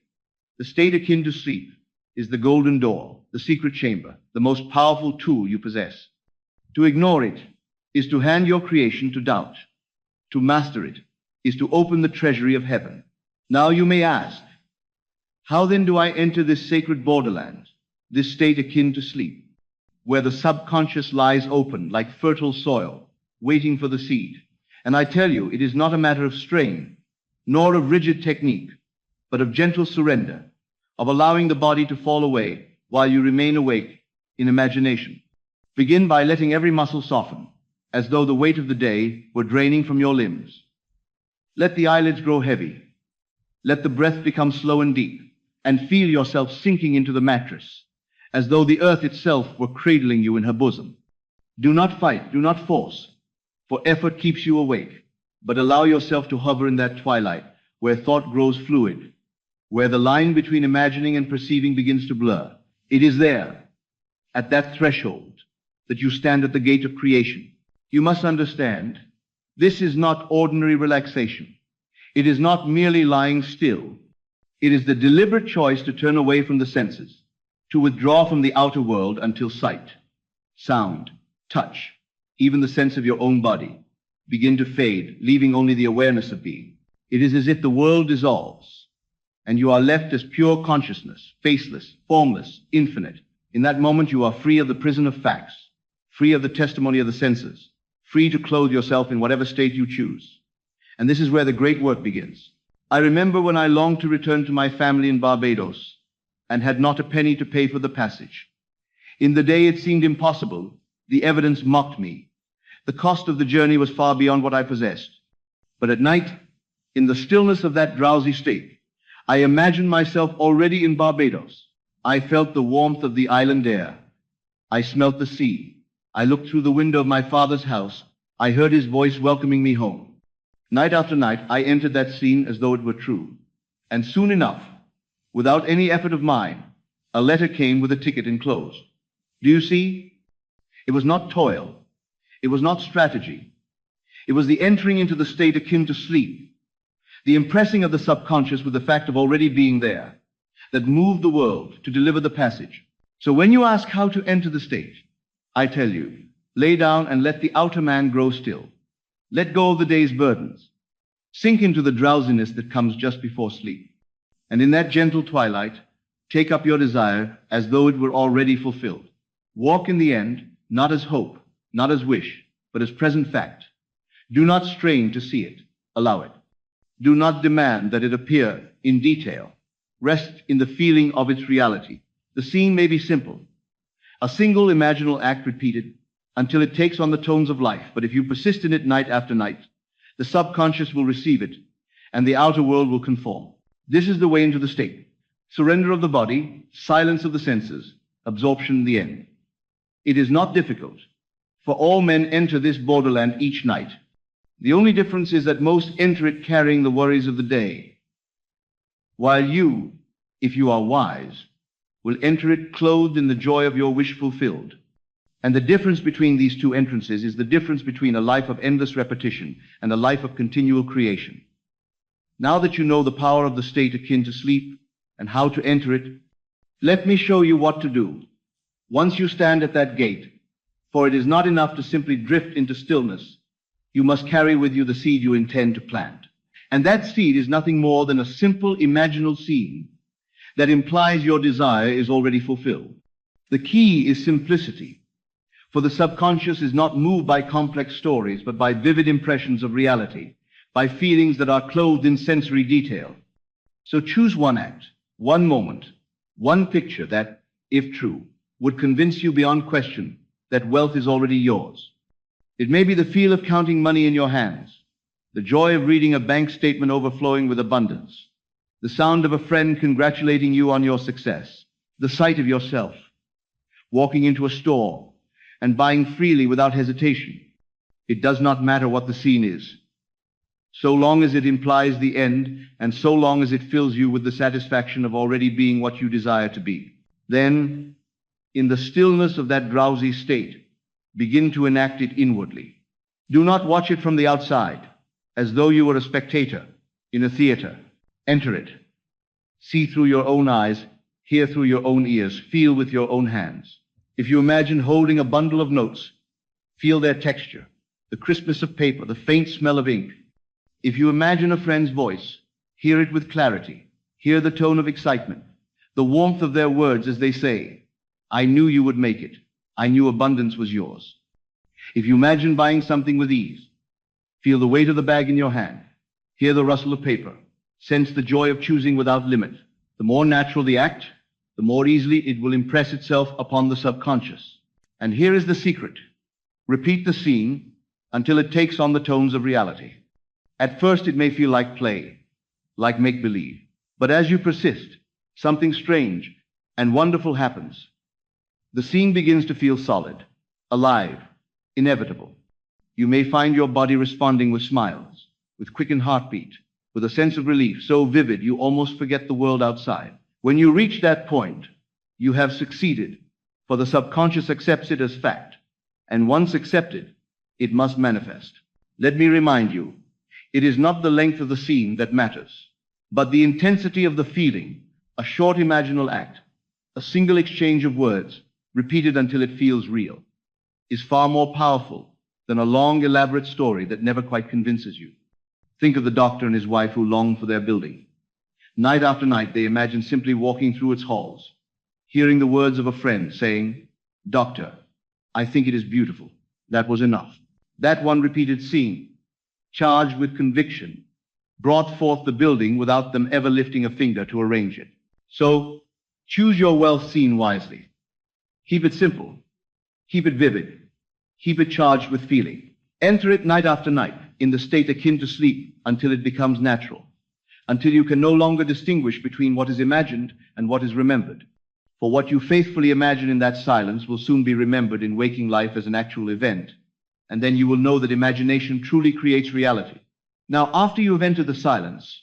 the state akin to sleep is the golden door, the secret chamber, the most powerful tool you possess. To ignore it is to hand your creation to doubt. To master it is to open the treasury of heaven. Now you may ask, how then do I enter this sacred borderland, this state akin to sleep, where the subconscious lies open like fertile soil, waiting for the seed? And I tell you, it is not a matter of strain, nor of rigid technique, but of gentle surrender, of allowing the body to fall away while you remain awake in imagination. Begin by letting every muscle soften, as though the weight of the day were draining from your limbs. Let the eyelids grow heavy. Let the breath become slow and deep, and feel yourself sinking into the mattress, as though the earth itself were cradling you in her bosom. Do not fight, do not force, for effort keeps you awake, but allow yourself to hover in that twilight where thought grows fluid, where the line between imagining and perceiving begins to blur. It is there, at that threshold, that you stand at the gate of creation. You must understand, this is not ordinary relaxation. It is not merely lying still. It is the deliberate choice to turn away from the senses, to withdraw from the outer world until sight, sound, touch, even the sense of your own body, begin to fade, leaving only the awareness of being. It is as if the world dissolves, and you are left as pure consciousness, faceless, formless, infinite. In that moment you are free of the prison of facts, free of the testimony of the senses, free to clothe yourself in whatever state you choose. And this is where the great work begins. I remember when I longed to return to my family in Barbados and had not a penny to pay for the passage. In the day it seemed impossible. The evidence mocked me. The cost of the journey was far beyond what I possessed. But at night, in the stillness of that drowsy state, I imagined myself already in Barbados. I felt the warmth of the island air. I smelt the sea. I looked through the window of my father's house. I heard his voice welcoming me home. Night after night, I entered that scene as though it were true. And soon enough, without any effort of mine, a letter came with a ticket enclosed. Do you see? It was not toil. It was not strategy. It was the entering into the state akin to sleep, the impressing of the subconscious with the fact of already being there, that moved the world to deliver the passage. So when you ask how to enter the state, I tell you, lay down and let the outer man grow still. Let go of the day's burdens. Sink into the drowsiness that comes just before sleep. And in that gentle twilight, take up your desire as though it were already fulfilled. Walk in the end not as hope, not as wish, but as present fact. Do not strain to see it. Allow it. Do not demand that it appear in detail. Rest in the feeling of its reality. The scene may be simple, a single imaginal act repeated until it takes on the tones of life, but if you persist in it night after night, the subconscious will receive it, and the outer world will conform. This is the way into the state. Surrender of the body, silence of the senses, absorption in the end. It is not difficult, for all men enter this borderland each night. The only difference is that most enter it carrying the worries of the day, while you, if you are wise, will enter it clothed in the joy of your wish fulfilled. And the difference between these two entrances is the difference between a life of endless repetition and a life of continual creation. Now that you know the power of the state akin to sleep and how to enter it, let me show you what to do. Once you stand at that gate, for it is not enough to simply drift into stillness, you must carry with you the seed you intend to plant. And that seed is nothing more than a simple imaginal scene that implies your desire is already fulfilled. The key is simplicity, for the subconscious is not moved by complex stories, but by vivid impressions of reality, by feelings that are clothed in sensory detail. So choose one act, one moment, one picture that, if true, would convince you beyond question that wealth is already yours. It may be the feel of counting money in your hands, the joy of reading a bank statement overflowing with abundance, the sound of a friend congratulating you on your success, the sight of yourself walking into a store and buying freely without hesitation. It does not matter what the scene is, so long as it implies the end and so long as it fills you with the satisfaction of already being what you desire to be. Then, in the stillness of that drowsy state, begin to enact it inwardly. Do not watch it from the outside, as though you were a spectator in a theater. Enter it. See through your own eyes, hear through your own ears, feel with your own hands. If you imagine holding a bundle of notes, feel their texture, the crispness of paper, the faint smell of ink. If you imagine a friend's voice, hear it with clarity, hear the tone of excitement, the warmth of their words as they say, "I knew you would make it. I knew abundance was yours." If you imagine buying something with ease, feel the weight of the bag in your hand, hear the rustle of paper, sense the joy of choosing without limit. The more natural the act, the more easily it will impress itself upon the subconscious. And here is the secret. Repeat the scene until it takes on the tones of reality. At first it may feel like play, like make-believe. But as you persist, something strange and wonderful happens. The scene begins to feel solid, alive, inevitable. You may find your body responding with smiles, with quickened heartbeat, with a sense of relief so vivid you almost forget the world outside. When you reach that point, you have succeeded, for the subconscious accepts it as fact, and once accepted, it must manifest. Let me remind you, it is not the length of the scene that matters, but the intensity of the feeling. A short imaginal act, a single exchange of words, repeated until it feels real, is far more powerful than a long, elaborate story that never quite convinces you. Think of the doctor and his wife who long for their building. Night after night, they imagine simply walking through its halls, hearing the words of a friend saying, "Doctor, I think it is beautiful." That was enough. That one repeated scene, charged with conviction, brought forth the building without them ever lifting a finger to arrange it. So, choose your wealth scene wisely. Keep it simple. Keep it vivid. Keep it charged with feeling. Enter it night after night in the state akin to sleep until it becomes natural, until you can no longer distinguish between what is imagined and what is remembered. For what you faithfully imagine in that silence will soon be remembered in waking life as an actual event, and then you will know that imagination truly creates reality. Now, after you have entered the silence,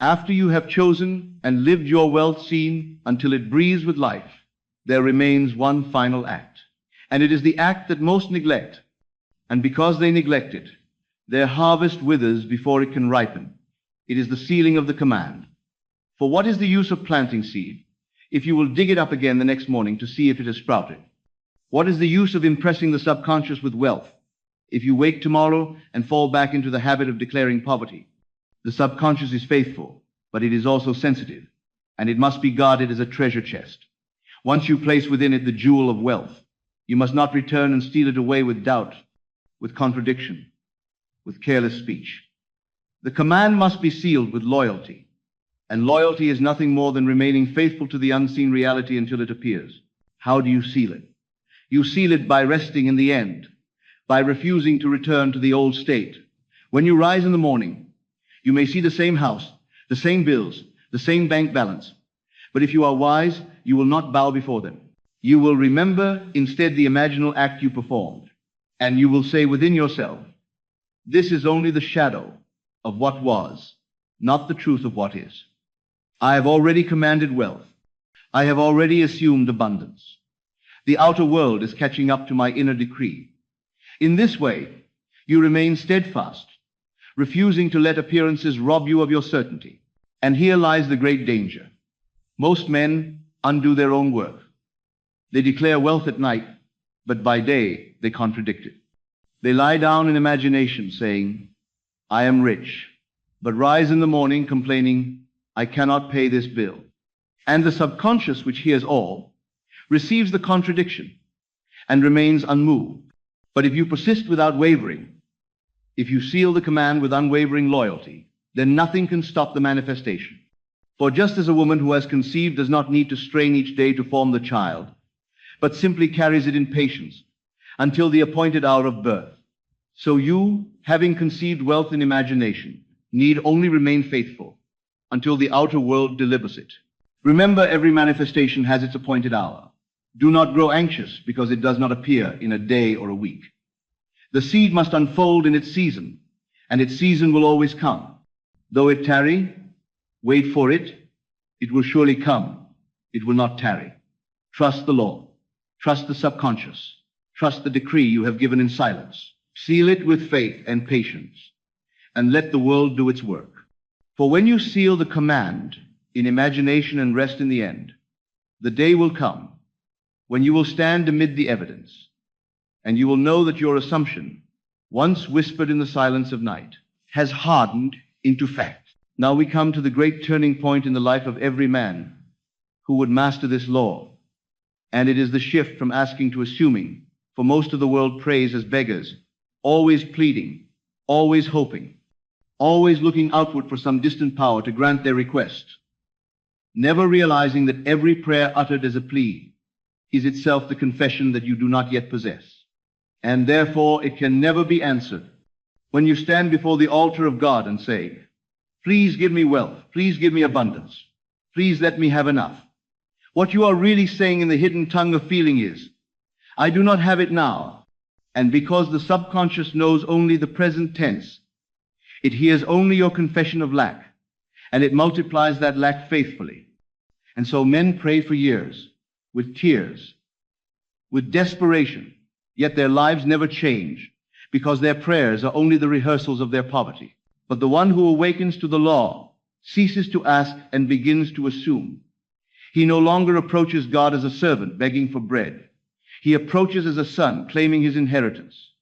after you have chosen and lived your wealth scene until it breathes with life, there remains one final act. And it is the act that most neglect. And because they neglect it, their harvest withers before it can ripen. It is the sealing of the command. For what is the use of planting seed if you will dig it up again the next morning to see if it has sprouted? What is the use of impressing the subconscious with wealth if you wake tomorrow and fall back into the habit of declaring poverty? The subconscious is faithful, but it is also sensitive, and it must be guarded as a treasure chest. Once you place within it the jewel of wealth, You must not return and steal it away with doubt, with contradiction, with careless speech. The command must be sealed with loyalty, and loyalty is nothing more than remaining faithful to the unseen reality until it appears. How do you seal it? You seal it by resting in the end, by refusing to return to the old state. When you rise in the morning, you may see the same house, the same bills, the same bank balance. But if you are wise, you will not bow before them. You will remember instead the imaginal act you performed, and you will say within yourself, "This is only the shadow of what was, not the truth of what is. I have already commanded wealth. I have already assumed abundance. The outer world is catching up to my inner decree." In this way, you remain steadfast, refusing to let appearances rob you of your certainty. And here lies the great danger. Most men undo their own work. They declare wealth at night, but by day they contradict it. They lie down in imagination saying, "I am rich," but rise in the morning complaining, "I cannot pay this bill." And the subconscious, which hears all, receives the contradiction and remains unmoved. But if you persist without wavering, if you seal the command with unwavering loyalty, then nothing can stop the manifestation. For just as a woman who has conceived does not need to strain each day to form the child, but simply carries it in patience until the appointed hour of birth, so you, having conceived wealth in imagination, need only remain faithful until the outer world delivers it. Remember, every manifestation has its appointed hour. Do not grow anxious because it does not appear in a day or a week. The seed must unfold in its season, and its season will always come. Though it tarry, wait for it. It will surely come. It will not tarry. Trust the Lord. Trust the subconscious. Trust the decree you have given in silence. Seal it with faith and patience, and let the world do its work. For when you seal the command in imagination and rest in the end, the day will come when you will stand amid the evidence, and you will know that your assumption, once whispered in the silence of night, has hardened into fact. Now we come to the great turning point in the life of every man who would master this law, and it is the shift from asking to assuming, for most of the world prays as beggars, always pleading, always hoping, always looking outward for some distant power to grant their request, never realizing that every prayer uttered as a plea is itself the confession that you do not yet possess, and therefore it can never be answered. When you stand before the altar of God and say, "Please give me wealth, please give me abundance, please let me have enough," what you are really saying in the hidden tongue of feeling is, "I do not have it now." And because the subconscious knows only the present tense, it hears only your confession of lack, and it multiplies that lack faithfully. And so men pray for years, with tears, with desperation, yet their lives never change, because their prayers are only the rehearsals of their poverty. But the one who awakens to the law ceases to ask and begins to assume. He no longer approaches God as a servant begging for bread. He approaches as a son claiming his inheritance.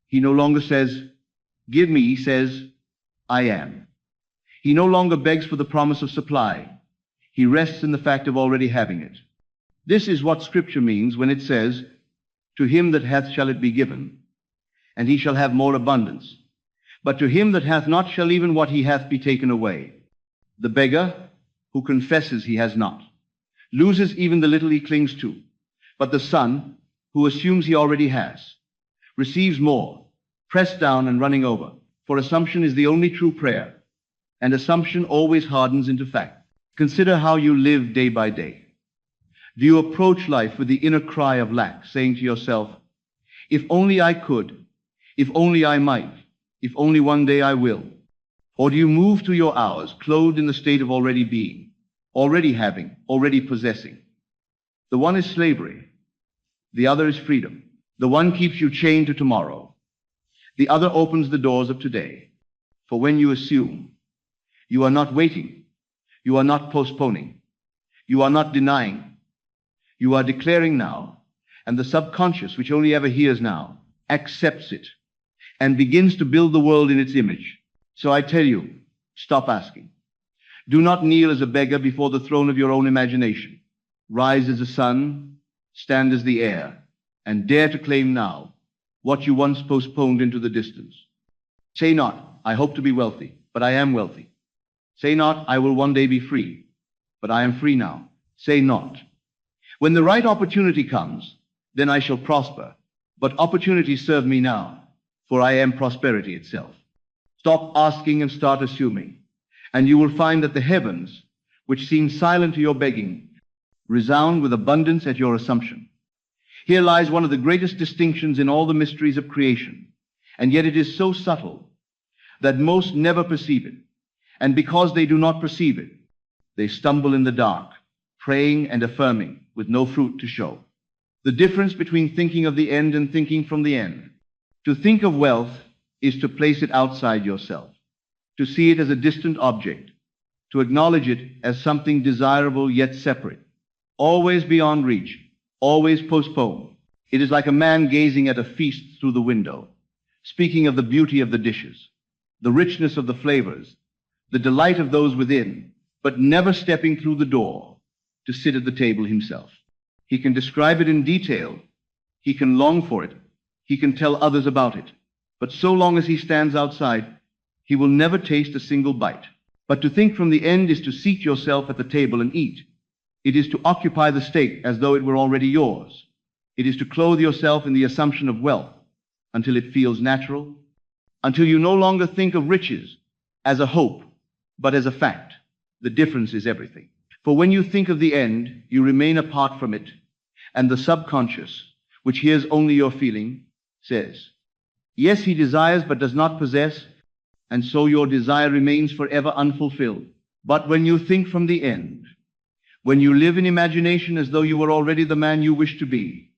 He no longer says, "Give me," he says, "I am." He no longer begs for the promise of supply. He rests in the fact of already having it. This is what Scripture means when it says, "To him that hath shall it be given, and he shall have more abundance. But to him that hath not shall even what he hath be taken away." The beggar who confesses he has not loses even the little he clings to, but the son who assumes he already has receives more, pressed down and running over. For assumption is the only true prayer, and assumption always hardens into fact. Consider how you live day by day. Do you approach life with the inner cry of lack, saying to yourself, "If only I could, if only I might, if only one day I will"? Or do you move through your hours clothed in the state of already being, already having, already possessing? The one is slavery. The other is freedom. The one keeps you chained to tomorrow. The other opens the doors of today. For when you assume, you are not waiting. You are not postponing. You are not denying. You are declaring now, and the subconscious, which only ever hears now, accepts it and begins to build the world in its image. So I tell you, stop asking. Do not kneel as a beggar before the throne of your own imagination. Rise as a son, stand as the heir, and dare to claim now what you once postponed into the distance. Say not, I hope to be wealthy, but I am wealthy. Say not, I will one day be free, but I am free now. Say not, when the right opportunity comes, then I shall prosper, but opportunities serve me now, for I am prosperity itself. Stop asking and start assuming, and you will find that the heavens, which seem silent to your begging, resound with abundance at your assumption. Here lies one of the greatest distinctions in all the mysteries of creation, and yet it is so subtle that most never perceive it. And because they do not perceive it, they stumble in the dark, praying and affirming with no fruit to show. The difference between thinking of the end and thinking from the end. To think of wealth is to place it outside yourself, to see it as a distant object, to acknowledge it as something desirable yet separate, always beyond reach, always postponed. It is like a man gazing at a feast through the window, speaking of the beauty of the dishes, the richness of the flavors, the delight of those within, but never stepping through the door to sit at the table himself. He can describe it in detail, he can long for it, he can tell others about it, but so long as he stands outside, he will never taste a single bite. But to think from the end is to seat yourself at the table and eat. It is to occupy the steak as though it were already yours. It is to clothe yourself in the assumption of wealth until it feels natural, until you no longer think of riches as a hope, but as a fact. The difference is everything. For when you think of the end, you remain apart from it, and the subconscious, which hears only your feeling, says, yes, he desires but does not possess, and so your desire remains forever unfulfilled. But when you think from the end, when you live in imagination as though you were already the man you wish to be,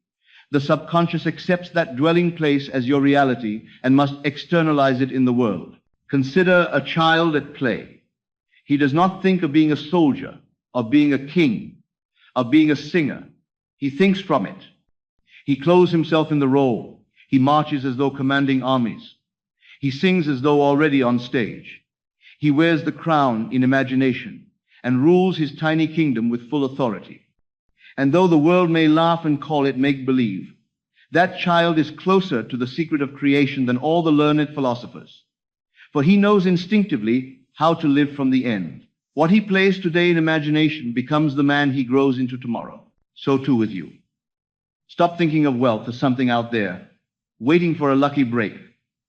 the subconscious accepts that dwelling place as your reality and must externalize it in the world. Consider a child at play. He does not think of being a soldier, of being a king, of being a singer. He thinks from it. He clothes himself in the role. He marches as though commanding armies. He sings as though already on stage. He wears the crown in imagination and rules his tiny kingdom with full authority. And though the world may laugh and call it make-believe, that child is closer to the secret of creation than all the learned philosophers. For he knows instinctively how to live from the end. What he plays today in imagination becomes the man he grows into tomorrow. So too with you. Stop thinking of wealth as something out there, waiting for a lucky break,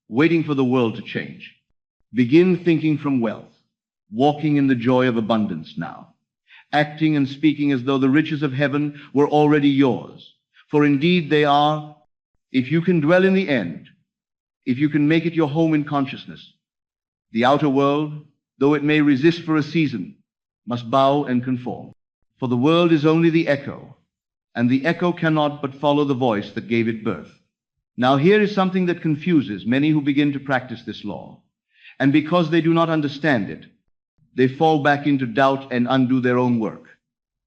waiting for the world to change. Begin thinking from wealth, walking in the joy of abundance now, acting and speaking as though the riches of heaven were already yours. For indeed they are, if you can dwell in the end, if you can make it your home in consciousness. The outer world, though it may resist for a season, must bow and conform. For the world is only the echo, and the echo cannot but follow the voice that gave it birth. Now here is something that confuses many who begin to practice this law, and because they do not understand it, they fall back into doubt and undo their own work.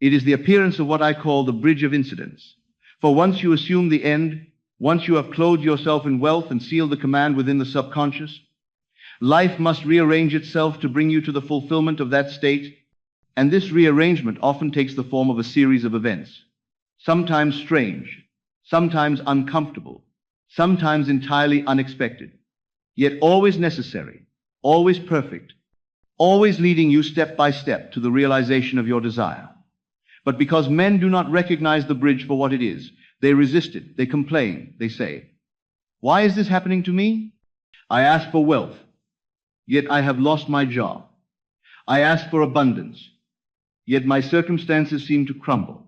It is the appearance of what I call the bridge of incidents. For once you assume the end, once you have clothed yourself in wealth and sealed the command within the subconscious, life must rearrange itself to bring you to the fulfillment of that state, and this rearrangement often takes the form of a series of events, sometimes strange, sometimes uncomfortable, sometimes entirely unexpected, yet always necessary, always perfect, always leading you step by step to the realization of your desire. But because men do not recognize the bridge for what it is, they resist it, they complain, they say, why is this happening to me? I ask for wealth, yet I have lost my job. I ask for abundance, yet my circumstances seem to crumble.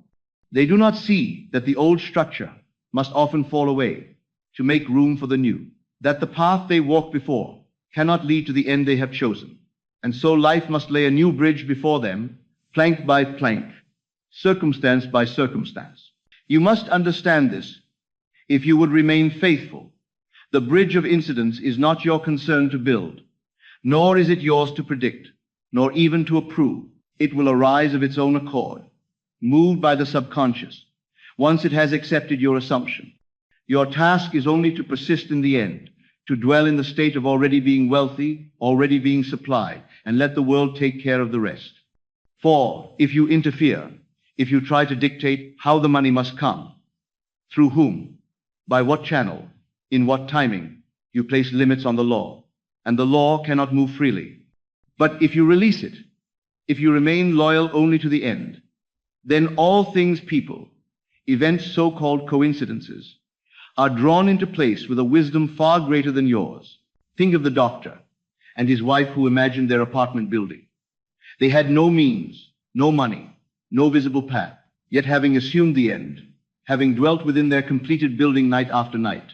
They do not see that the old structure must often fall away to make room for the new, that the path they walked before cannot lead to the end they have chosen. And so life must lay a new bridge before them, plank by plank, circumstance by circumstance. You must understand this if you would remain faithful. The bridge of incidents is not your concern to build, nor is it yours to predict, nor even to approve. It will arise of its own accord, moved by the subconscious, once it has accepted your assumption. Your task is only to persist in the end, to dwell in the state of already being wealthy, already being supplied, and let the world take care of the rest. For if you interfere, if you try to dictate how the money must come, through whom, by what channel, in what timing, you place limits on the law, and the law cannot move freely. But if you release it, if you remain loyal only to the end, then all things, people, events, so-called coincidences, are drawn into place with a wisdom far greater than yours. Think of the doctor and his wife who imagined their apartment building. They had no means, no money, no visible path, yet having assumed the end, having dwelt within their completed building night after night,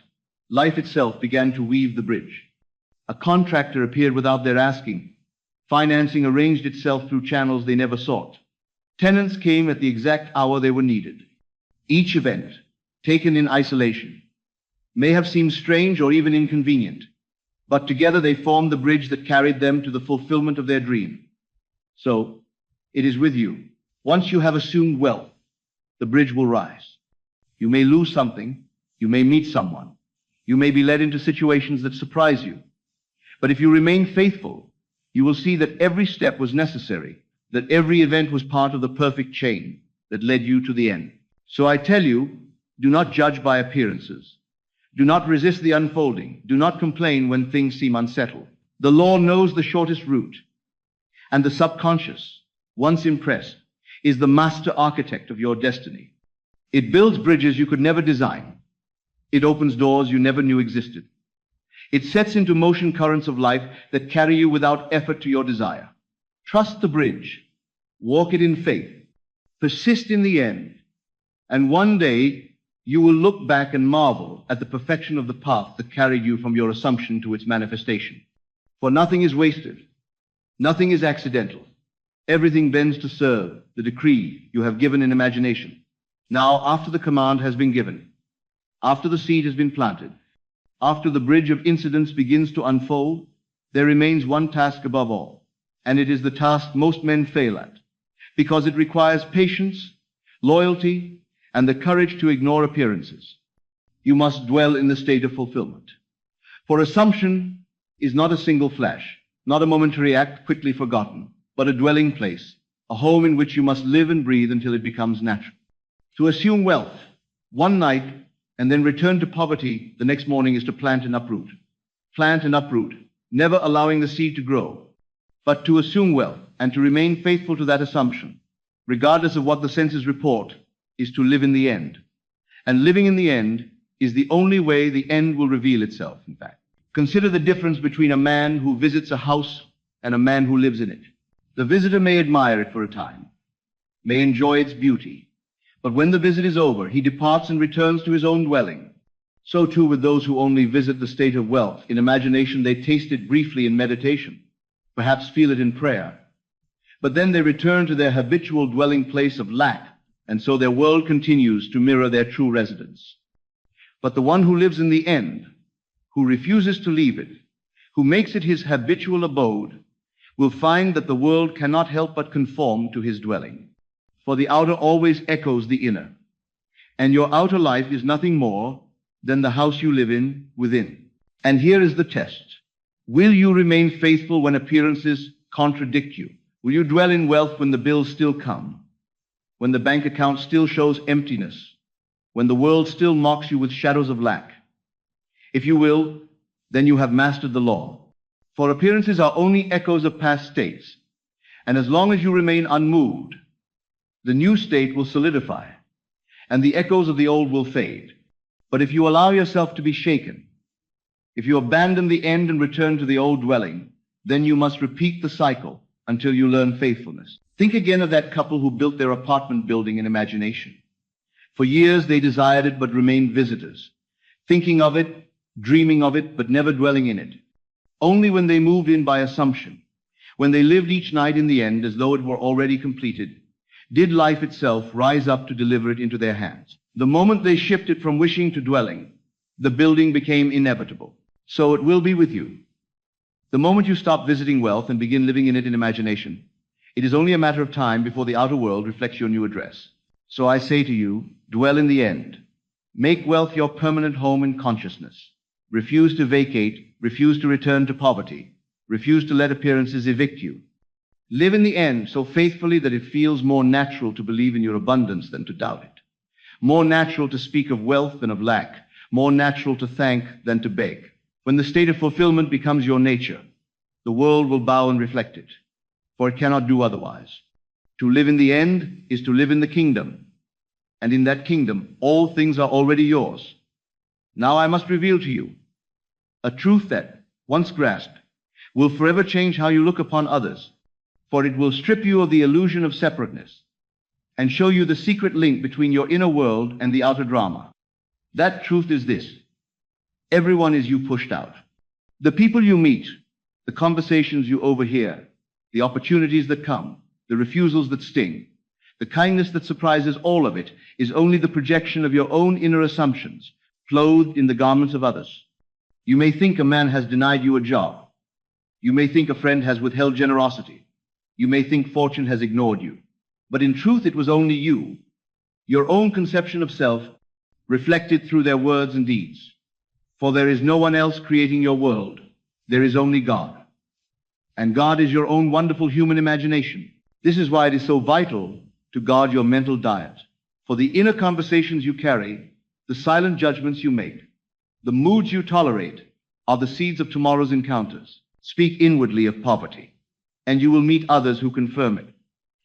life itself began to weave the bridge. A contractor appeared without their asking. Financing arranged itself through channels they never sought. Tenants came at the exact hour they were needed. Each event, taken in isolation, may have seemed strange or even inconvenient, but together they formed the bridge that carried them to the fulfillment of their dream. So, it is with you. Once you have assumed wealth, the bridge will rise. You may lose something, you may meet someone, you may be led into situations that surprise you. But if you remain faithful, you will see that every step was necessary, that every event was part of the perfect chain that led you to the end. So I tell you, do not judge by appearances. Do not resist the unfolding. Do not complain when things seem unsettled. The law knows the shortest route, and the subconscious, once impressed, is the master architect of your destiny. It builds bridges you could never design. It opens doors you never knew existed. It sets into motion currents of life that carry you without effort to your desire. Trust the bridge. Walk it in faith. Persist in the end. And one day, you will look back and marvel at the perfection of the path that carried you from your assumption to its manifestation. For nothing is wasted. Nothing is accidental. Everything bends to serve the decree you have given in imagination. Now, after the command has been given, after the seed has been planted, after the bridge of incidents begins to unfold, there remains one task above all, and it is the task most men fail at, because it requires patience, loyalty, and the courage to ignore appearances. You must dwell in the state of fulfillment. For assumption is not a single flash, not a momentary act quickly forgotten, but a dwelling place, a home in which you must live and breathe until it becomes natural. To assume wealth one night and then return to poverty the next morning is to plant and uproot. Plant and uproot, never allowing the seed to grow. But to assume wealth and to remain faithful to that assumption, regardless of what the senses report, is to live in the end. And living in the end is the only way the end will reveal itself, in fact. Consider the difference between a man who visits a house and a man who lives in it. The visitor may admire it for a time, may enjoy its beauty, but when the visit is over, he departs and returns to his own dwelling. So too with those who only visit the state of wealth. In imagination, they taste it briefly in meditation, perhaps feel it in prayer. But then they return to their habitual dwelling place of lack, and so their world continues to mirror their true residence. But the one who lives in the end, who refuses to leave it, who makes it his habitual abode, will find that the world cannot help but conform to his dwelling. For the outer always echoes the inner, and your outer life is nothing more than the house you live in within. And here is the test. Will you remain faithful when appearances contradict you? Will you dwell in wealth when the bills still come, when the bank account still shows emptiness, when the world still mocks you with shadows of lack? If you will, then you have mastered the law. For appearances are only echoes of past states, and as long as you remain unmoved, the new state will solidify, and the echoes of the old will fade. But if you allow yourself to be shaken, if you abandon the end and return to the old dwelling, then you must repeat the cycle until you learn faithfulness. Think again of that couple who built their apartment building in imagination. For years they desired it but remained visitors, thinking of it, dreaming of it, but never dwelling in it. Only when they moved in by assumption, when they lived each night in the end as though it were already completed, did life itself rise up to deliver it into their hands. The moment they shifted from wishing to dwelling, the building became inevitable. So it will be with you. The moment you stop visiting wealth and begin living in it in imagination, it is only a matter of time before the outer world reflects your new address. So I say to you, dwell in the end. Make wealth your permanent home in consciousness. Refuse to vacate, refuse to return to poverty, refuse to let appearances evict you. Live in the end so faithfully that it feels more natural to believe in your abundance than to doubt it. More natural to speak of wealth than of lack. more natural to thank than to beg. When the state of fulfillment becomes your nature, the world will bow and reflect it, for it cannot do otherwise. To live in the end is to live in the kingdom, and in that kingdom all things are already yours. Now I must reveal to you a truth that, once grasped, will forever change how you look upon others, for it will strip you of the illusion of separateness and show you the secret link between your inner world and the outer drama. That truth is this: everyone is you pushed out. The people you meet, the conversations you overhear, the opportunities that come, the refusals that sting, the kindness that surprises, all of it is only the projection of your own inner assumptions, clothed in the garments of others. You may think a man has denied you a job. You may think a friend has withheld generosity. You may think fortune has ignored you. But in truth, it was only you, your own conception of self, reflected through their words and deeds. For there is no one else creating your world. There is only God. And God is your own wonderful human imagination. This is why it is so vital to guard your mental diet. For the inner conversations you carry, the silent judgments you make, the moods you tolerate, are the seeds of tomorrow's encounters. Speak inwardly of poverty, and you will meet others who confirm it.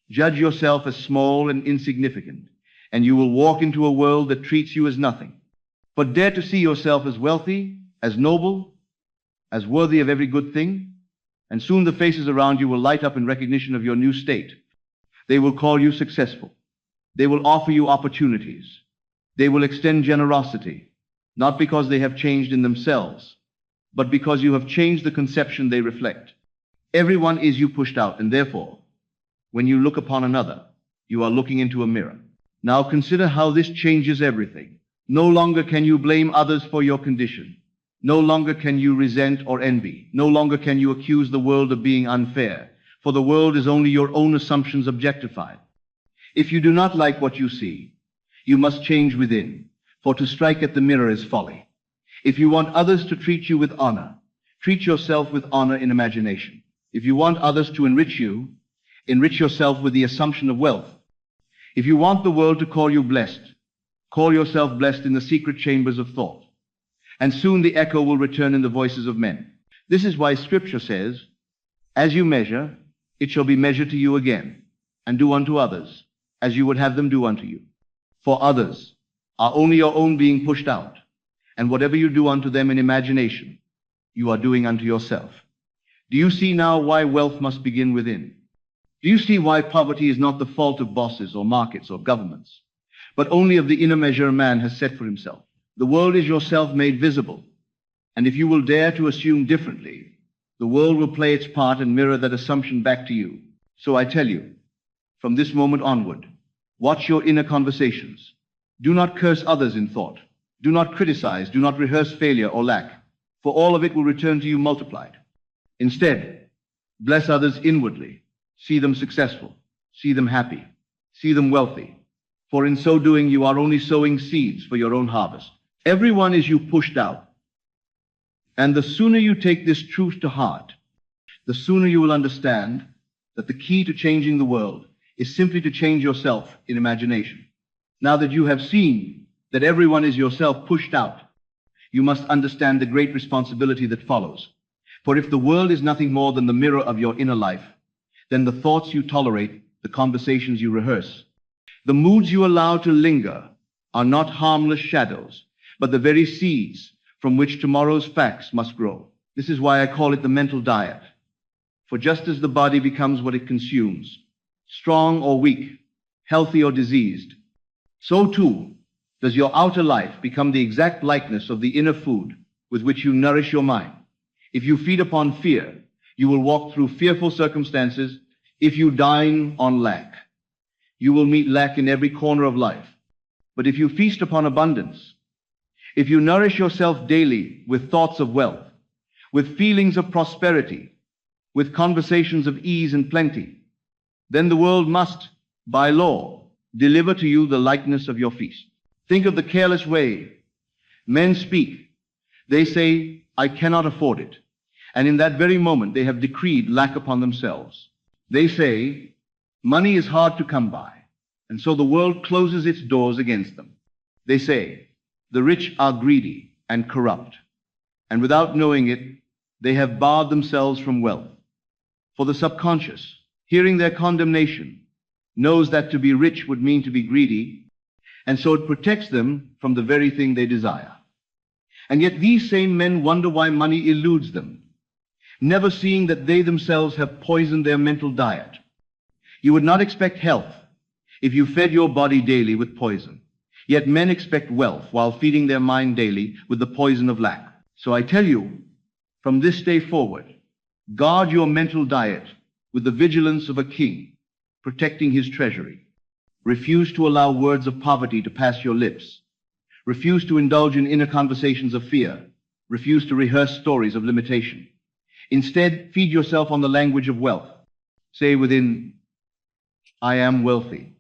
Judge yourself as small and insignificant, and you will walk into a world that treats you as nothing. But dare to see yourself as wealthy, as noble, as worthy of every good thing, and soon the faces around you will light up in recognition of your new state. They will call you successful. They will offer you opportunities. They will extend generosity, not because they have changed in themselves, but because you have changed the conception they reflect. Everyone is you pushed out, and therefore, when you look upon another, you are looking into a mirror. Now consider how this changes everything. No longer can you blame others for your condition. No longer can you resent or envy. No longer can you accuse the world of being unfair, for the world is only your own assumptions objectified. If you do not like what you see, you must change within, for to strike at the mirror is folly. If you want others to treat you with honor, treat yourself with honor in imagination. If you want others to enrich you, enrich yourself with the assumption of wealth. If you want the world to call you blessed, call yourself blessed in the secret chambers of thought. And soon the echo will return in the voices of men. This is why Scripture says, as you measure, it shall be measured to you again, and do unto others as you would have them do unto you. For others are only your own being pushed out, and whatever you do unto them in imagination, you are doing unto yourself. Do you see now why wealth must begin within? Do you see why poverty is not the fault of bosses or markets or governments, but only of the inner measure a man has set for himself? The world is yourself made visible, and if you will dare to assume differently, the world will play its part and mirror that assumption back to you. So I tell you, from this moment onward, watch your inner conversations. Do not curse others in thought. Do not criticize. Do not rehearse failure or lack, for all of it will return to you multiplied. Instead, bless others inwardly. See them successful. See them happy. See them wealthy. For in so doing, you are only sowing seeds for your own harvest. Everyone is you pushed out. And the sooner you take this truth to heart, the sooner you will understand that the key to changing the world is simply to change yourself in imagination. Now that you have seen that everyone is yourself pushed out, you must understand the great responsibility that follows. For if the world is nothing more than the mirror of your inner life, then the thoughts you tolerate, the conversations you rehearse, the moods you allow to linger are not harmless shadows, but the very seeds from which tomorrow's facts must grow. This is why I call it the mental diet. For just as the body becomes what it consumes, strong or weak, healthy or diseased, so too does your outer life become the exact likeness of the inner food with which you nourish your mind. If you feed upon fear, you will walk through fearful circumstances. If you dine on lack, you will meet lack in every corner of life. But if you feast upon abundance, if you nourish yourself daily with thoughts of wealth, with feelings of prosperity, with conversations of ease and plenty, then the world must, by law, deliver to you the likeness of your feast. Think of the careless way men speak. They say, I cannot afford it. And in that very moment, they have decreed lack upon themselves. They say, money is hard to come by, and so the world closes its doors against them. They say, The rich are greedy and corrupt, and without knowing it, they have barred themselves from wealth. For the subconscious, hearing their condemnation, knows that to be rich would mean to be greedy, and so it protects them from the very thing they desire. And yet these same men wonder why money eludes them, never seeing that they themselves have poisoned their mental diet. You would not expect health if you fed your body daily with poison. Yet men expect wealth while feeding their mind daily with the poison of lack. So I tell you, from this day forward, guard your mental diet with the vigilance of a king, protecting his treasury. Refuse to allow words of poverty to pass your lips. Refuse to indulge in inner conversations of fear. Refuse to rehearse stories of limitation. Instead, feed yourself on the language of wealth. Say within, I am wealthy.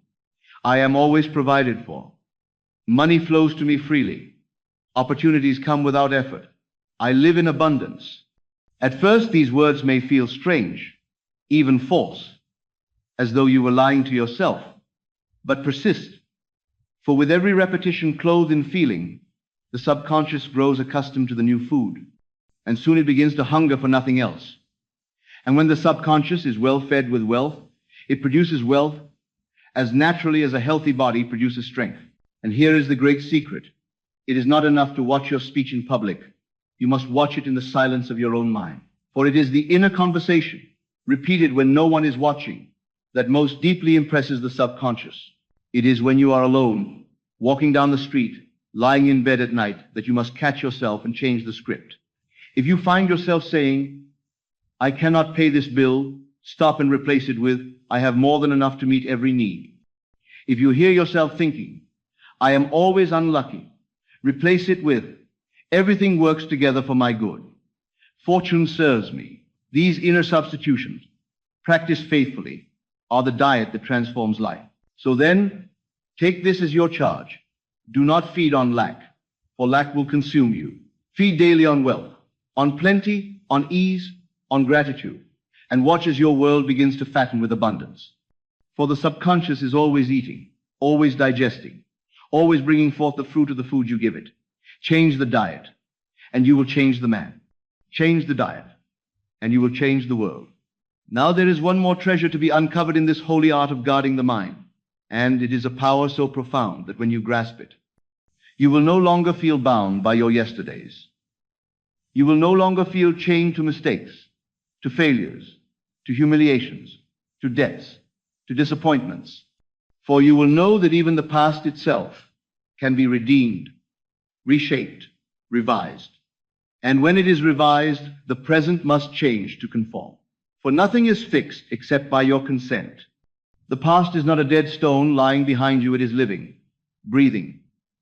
I am always provided for. Money flows to me freely. Opportunities come without effort. I live in abundance. At first, these words may feel strange, even false, as though you were lying to yourself, but persist. For with every repetition clothed in feeling, the subconscious grows accustomed to the new food, and soon it begins to hunger for nothing else. And when the subconscious is well fed with wealth, it produces wealth as naturally as a healthy body produces strength. And here is the great secret. It is not enough to watch your speech in public. You must watch it in the silence of your own mind. For it is the inner conversation, repeated when no one is watching, that most deeply impresses the subconscious. It is when you are alone, walking down the street, lying in bed at night, that you must catch yourself and change the script. If you find yourself saying, I cannot pay this bill, stop and replace it with, I have more than enough to meet every need. If you hear yourself thinking, I am always unlucky, replace it with, everything works together for my good. Fortune serves me. These inner substitutions, practiced faithfully, are the diet that transforms life. So then, take this as your charge. Do not feed on lack, for lack will consume you. Feed daily on wealth, on plenty, on ease, on gratitude, and watch as your world begins to fatten with abundance. For the subconscious is always eating, always digesting, always bringing forth the fruit of the food you give it. Change the diet, and you will change the man. Change the diet, and you will change the world. Now there is one more treasure to be uncovered in this holy art of guarding the mind, and it is a power so profound that when you grasp it, you will no longer feel bound by your yesterdays. You will no longer feel chained to mistakes, to failures, to humiliations, to debts, to disappointments, for you will know that even the past itself can be redeemed, reshaped, revised. And when it is revised, the present must change to conform. For nothing is fixed except by your consent. The past is not a dead stone lying behind you. It is living, breathing,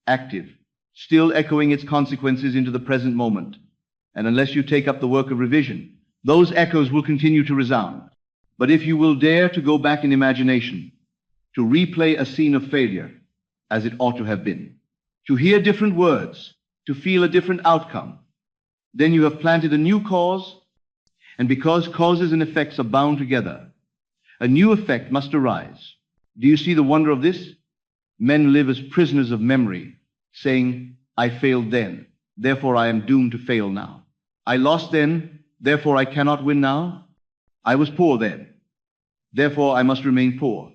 active, still echoing its consequences into the present moment. And unless you take up the work of revision, those echoes will continue to resound. But if you will dare to go back in imagination, to replay a scene of failure as it ought to have been, to hear different words, to feel a different outcome, then you have planted a new cause, and because causes and effects are bound together, a new effect must arise. Do you see the wonder of this? Men live as prisoners of memory, saying, I failed then, therefore I am doomed to fail now. I lost then, therefore I cannot win now. I was poor then, therefore I must remain poor.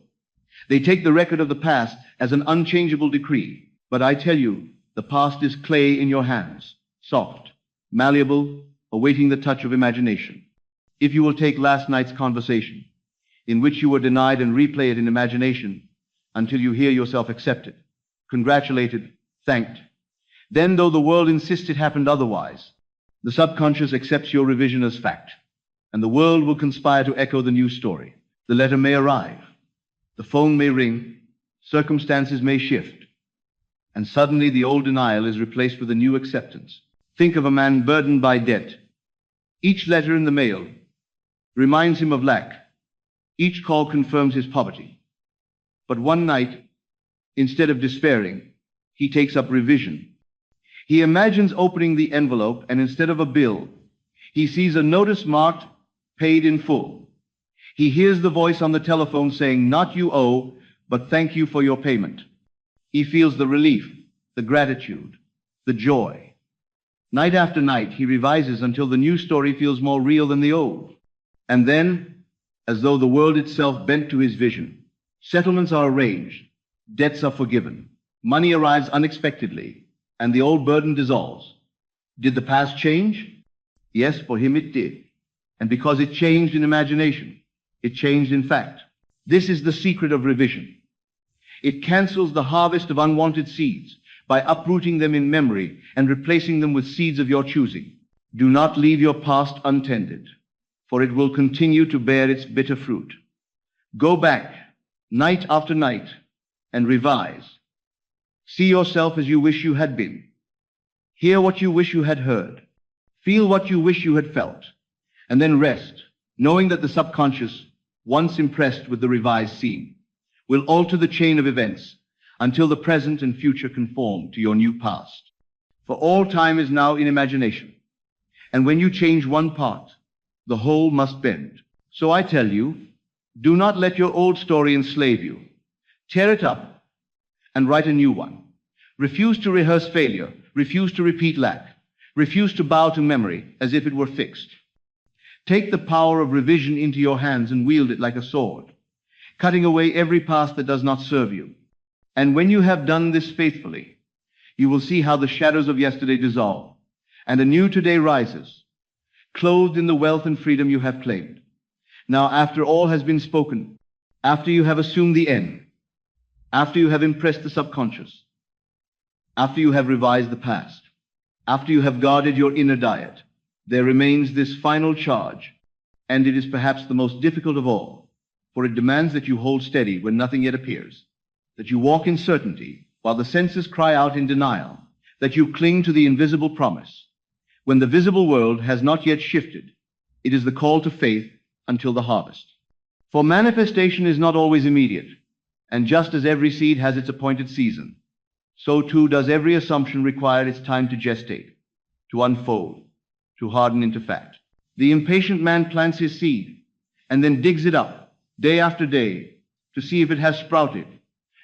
They take the record of the past as an unchangeable decree. But I tell you, the past is clay in your hands, soft, malleable, awaiting the touch of imagination. If you will take last night's conversation, in which you were denied, and replay it in imagination until you hear yourself accepted, congratulated, thanked, then though the world insists it happened otherwise, the subconscious accepts your revision as fact, and the world will conspire to echo the new story. The letter may arrive, the phone may ring, circumstances may shift, and suddenly the old denial is replaced with a new acceptance. Think of a man burdened by debt. Each letter in the mail reminds him of lack. Each call confirms his poverty. But one night, instead of despairing, he takes up revision. He imagines opening the envelope, and instead of a bill, he sees a notice marked, paid in full. He hears the voice on the telephone saying, not you owe, but thank you for your payment. He feels the relief, the gratitude, the joy. Night after night, he revises until the new story feels more real than the old. And then, as though the world itself bent to his vision, settlements are arranged, debts are forgiven, money arrives unexpectedly, and the old burden dissolves. Did the past change? Yes, for him it did. And because it changed in imagination, it changed in fact. This is the secret of revision. It cancels the harvest of unwanted seeds by uprooting them in memory and replacing them with seeds of your choosing. Do not leave your past untended, for it will continue to bear its bitter fruit. Go back, night after night, and revise. See yourself as you wish you had been. Hear what you wish you had heard. Feel what you wish you had felt. And then rest, knowing that the subconscious, once impressed with the revised scene, will alter the chain of events until the present and future conform to your new past. For all time is now in imagination. And when you change one part, the whole must bend. So I tell you, do not let your old story enslave you. Tear it up and write a new one. Refuse to rehearse failure. Refuse to repeat lack. Refuse to bow to memory as if it were fixed. Take the power of revision into your hands and wield it like a sword, cutting away every past that does not serve you. And when you have done this faithfully, you will see how the shadows of yesterday dissolve, and a new today rises, clothed in the wealth and freedom you have claimed. Now, after all has been spoken, after you have assumed the end, after you have impressed the subconscious, after you have revised the past, after you have guarded your inner diet, there remains this final charge, and it is perhaps the most difficult of all, for it demands that you hold steady when nothing yet appears, that you walk in certainty while the senses cry out in denial, that you cling to the invisible promise. When the visible world has not yet shifted, it is the call to faith until the harvest. For manifestation is not always immediate, and just as every seed has its appointed season, so too does every assumption require its time to gestate, to unfold, to harden into fact. The impatient man plants his seed and then digs it up day after day to see if it has sprouted,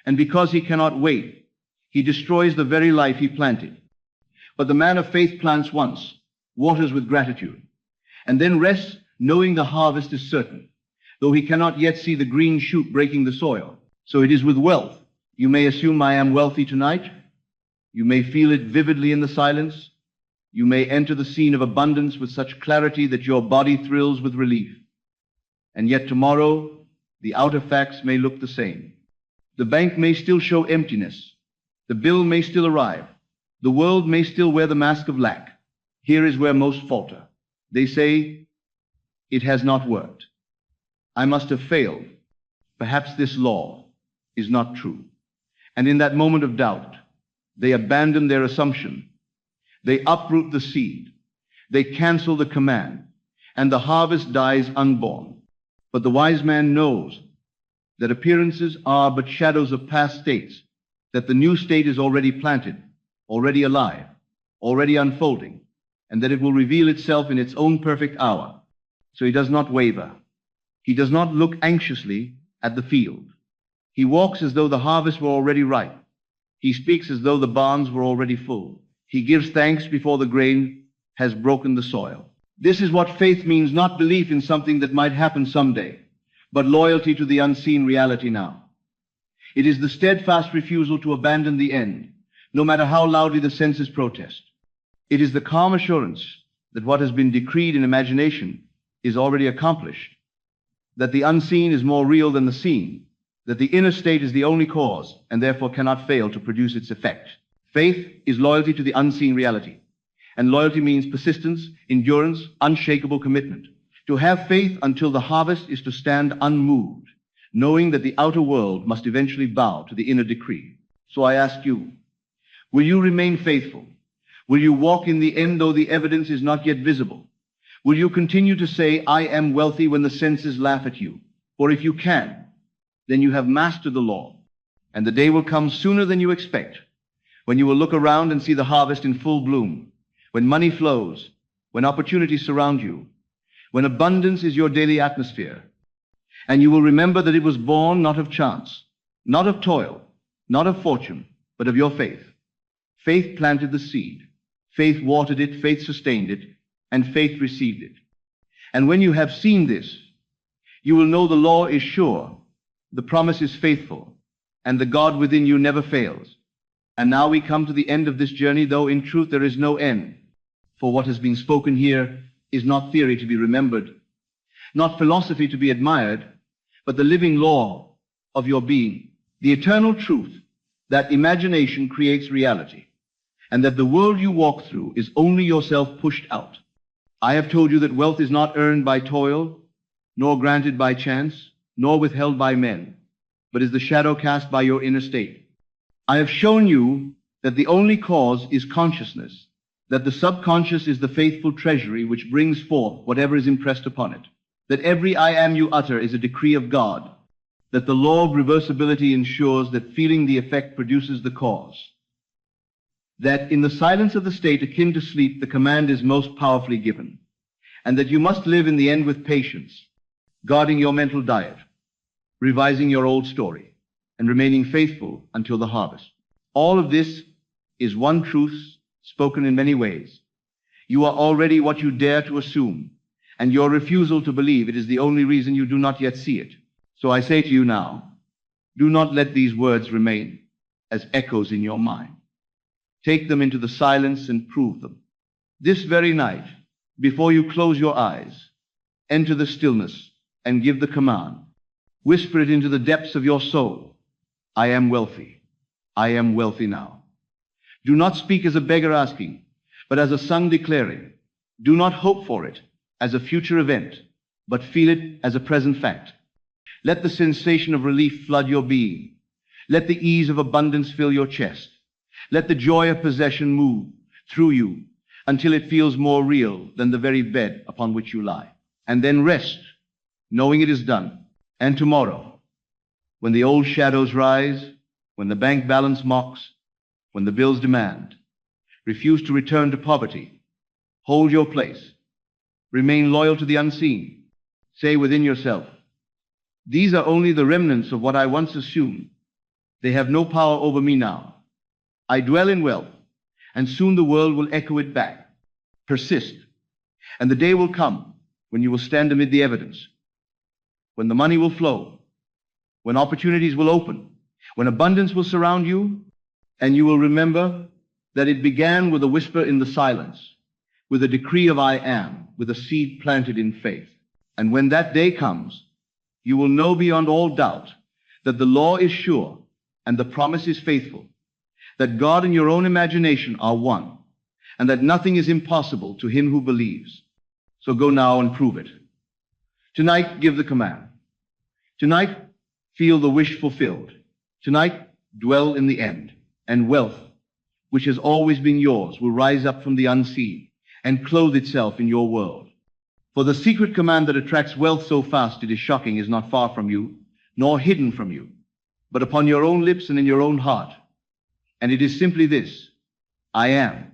and because he cannot wait, he destroys the very life he planted. But the man of faith plants once, waters with gratitude, and then rests knowing the harvest is certain, though he cannot yet see the green shoot breaking the soil. So it is with wealth. You may assume I am wealthy tonight. You may feel it vividly in the silence. You may enter the scene of abundance with such clarity that your body thrills with relief. And yet tomorrow, the outer facts may look the same. The bank may still show emptiness. The bill may still arrive. The world may still wear the mask of lack. Here is where most falter. They say, it has not worked. I must have failed. Perhaps this law is not true. And in that moment of doubt, they abandon their assumption. They uproot the seed. They cancel the command, and the harvest dies unborn. But the wise man knows that appearances are but shadows of past states, that the new state is already planted, already alive, already unfolding, and that it will reveal itself in its own perfect hour. So he does not waver. He does not look anxiously at the field. He walks as though the harvest were already ripe. He speaks as though the barns were already full. He gives thanks before the grain has broken the soil. This is what faith means, not belief in something that might happen someday, but loyalty to the unseen reality now. It is the steadfast refusal to abandon the end, no matter how loudly the senses protest. It is the calm assurance that what has been decreed in imagination is already accomplished, that the unseen is more real than the seen, that the inner state is the only cause and therefore cannot fail to produce its effect. Faith is loyalty to the unseen reality, and loyalty means persistence, endurance, unshakable commitment. To have faith until the harvest is to stand unmoved, knowing that the outer world must eventually bow to the inner decree. So I ask you, will you remain faithful? Will you walk in the end though the evidence is not yet visible? Will you continue to say, I am wealthy when the senses laugh at you? For if you can, then you have mastered the law, and the day will come sooner than you expect, when you will look around and see the harvest in full bloom, when money flows, when opportunities surround you, when abundance is your daily atmosphere, and you will remember that it was born not of chance, not of toil, not of fortune, but of your faith. Faith planted the seed. Faith watered it, faith sustained it, and faith received it. And when you have seen this, you will know the law is sure, the promise is faithful, and the God within you never fails. And now we come to the end of this journey, though in truth there is no end. For what has been spoken here is not theory to be remembered, not philosophy to be admired, but the living law of your being, the eternal truth that imagination creates reality, and that the world you walk through is only yourself pushed out. I have told you that wealth is not earned by toil, nor granted by chance, nor withheld by men, but is the shadow cast by your inner state. I have shown you that the only cause is consciousness, that the subconscious is the faithful treasury which brings forth whatever is impressed upon it, that every I am you utter is a decree of God, that the law of reversibility ensures that feeling the effect produces the cause, that in the silence of the state akin to sleep the command is most powerfully given, and that you must live in the end with patience, guarding your mental diet, revising your old story, and remaining faithful until the harvest. All of this is one truth spoken in many ways. You are already what you dare to assume, and your refusal to believe it is the only reason you do not yet see it. So I say to you now, do not let these words remain as echoes in your mind. Take them into the silence and prove them. This very night, before you close your eyes, enter the stillness and give the command. Whisper it into the depths of your soul. I am wealthy. I am wealthy now. Do not speak as a beggar asking, but as a son declaring. Do not hope for it as a future event, but feel it as a present fact. Let the sensation of relief flood your being. Let the ease of abundance fill your chest. Let the joy of possession move through you until it feels more real than the very bed upon which you lie. And then rest, knowing it is done. And tomorrow, when the old shadows rise, when the bank balance mocks, when the bills demand, refuse to return to poverty, hold your place. Remain loyal to the unseen. Say within yourself, these are only the remnants of what I once assumed. They have no power over me now. I dwell in wealth, and soon the world will echo it back. Persist, and the day will come when you will stand amid the evidence, when the money will flow, when opportunities will open, when abundance will surround you, and you will remember that it began with a whisper in the silence, with a decree of I am, with a seed planted in faith. And when that day comes, you will know beyond all doubt that the law is sure and the promise is faithful, that God and your own imagination are one, and that nothing is impossible to him who believes. So go now and prove it. Tonight, give the command. Tonight, feel the wish fulfilled. Tonight, dwell in the end, and wealth, which has always been yours, will rise up from the unseen and clothe itself in your world. For the secret command that attracts wealth so fast it is shocking is not far from you, nor hidden from you, but upon your own lips and in your own heart. And it is simply this: I am.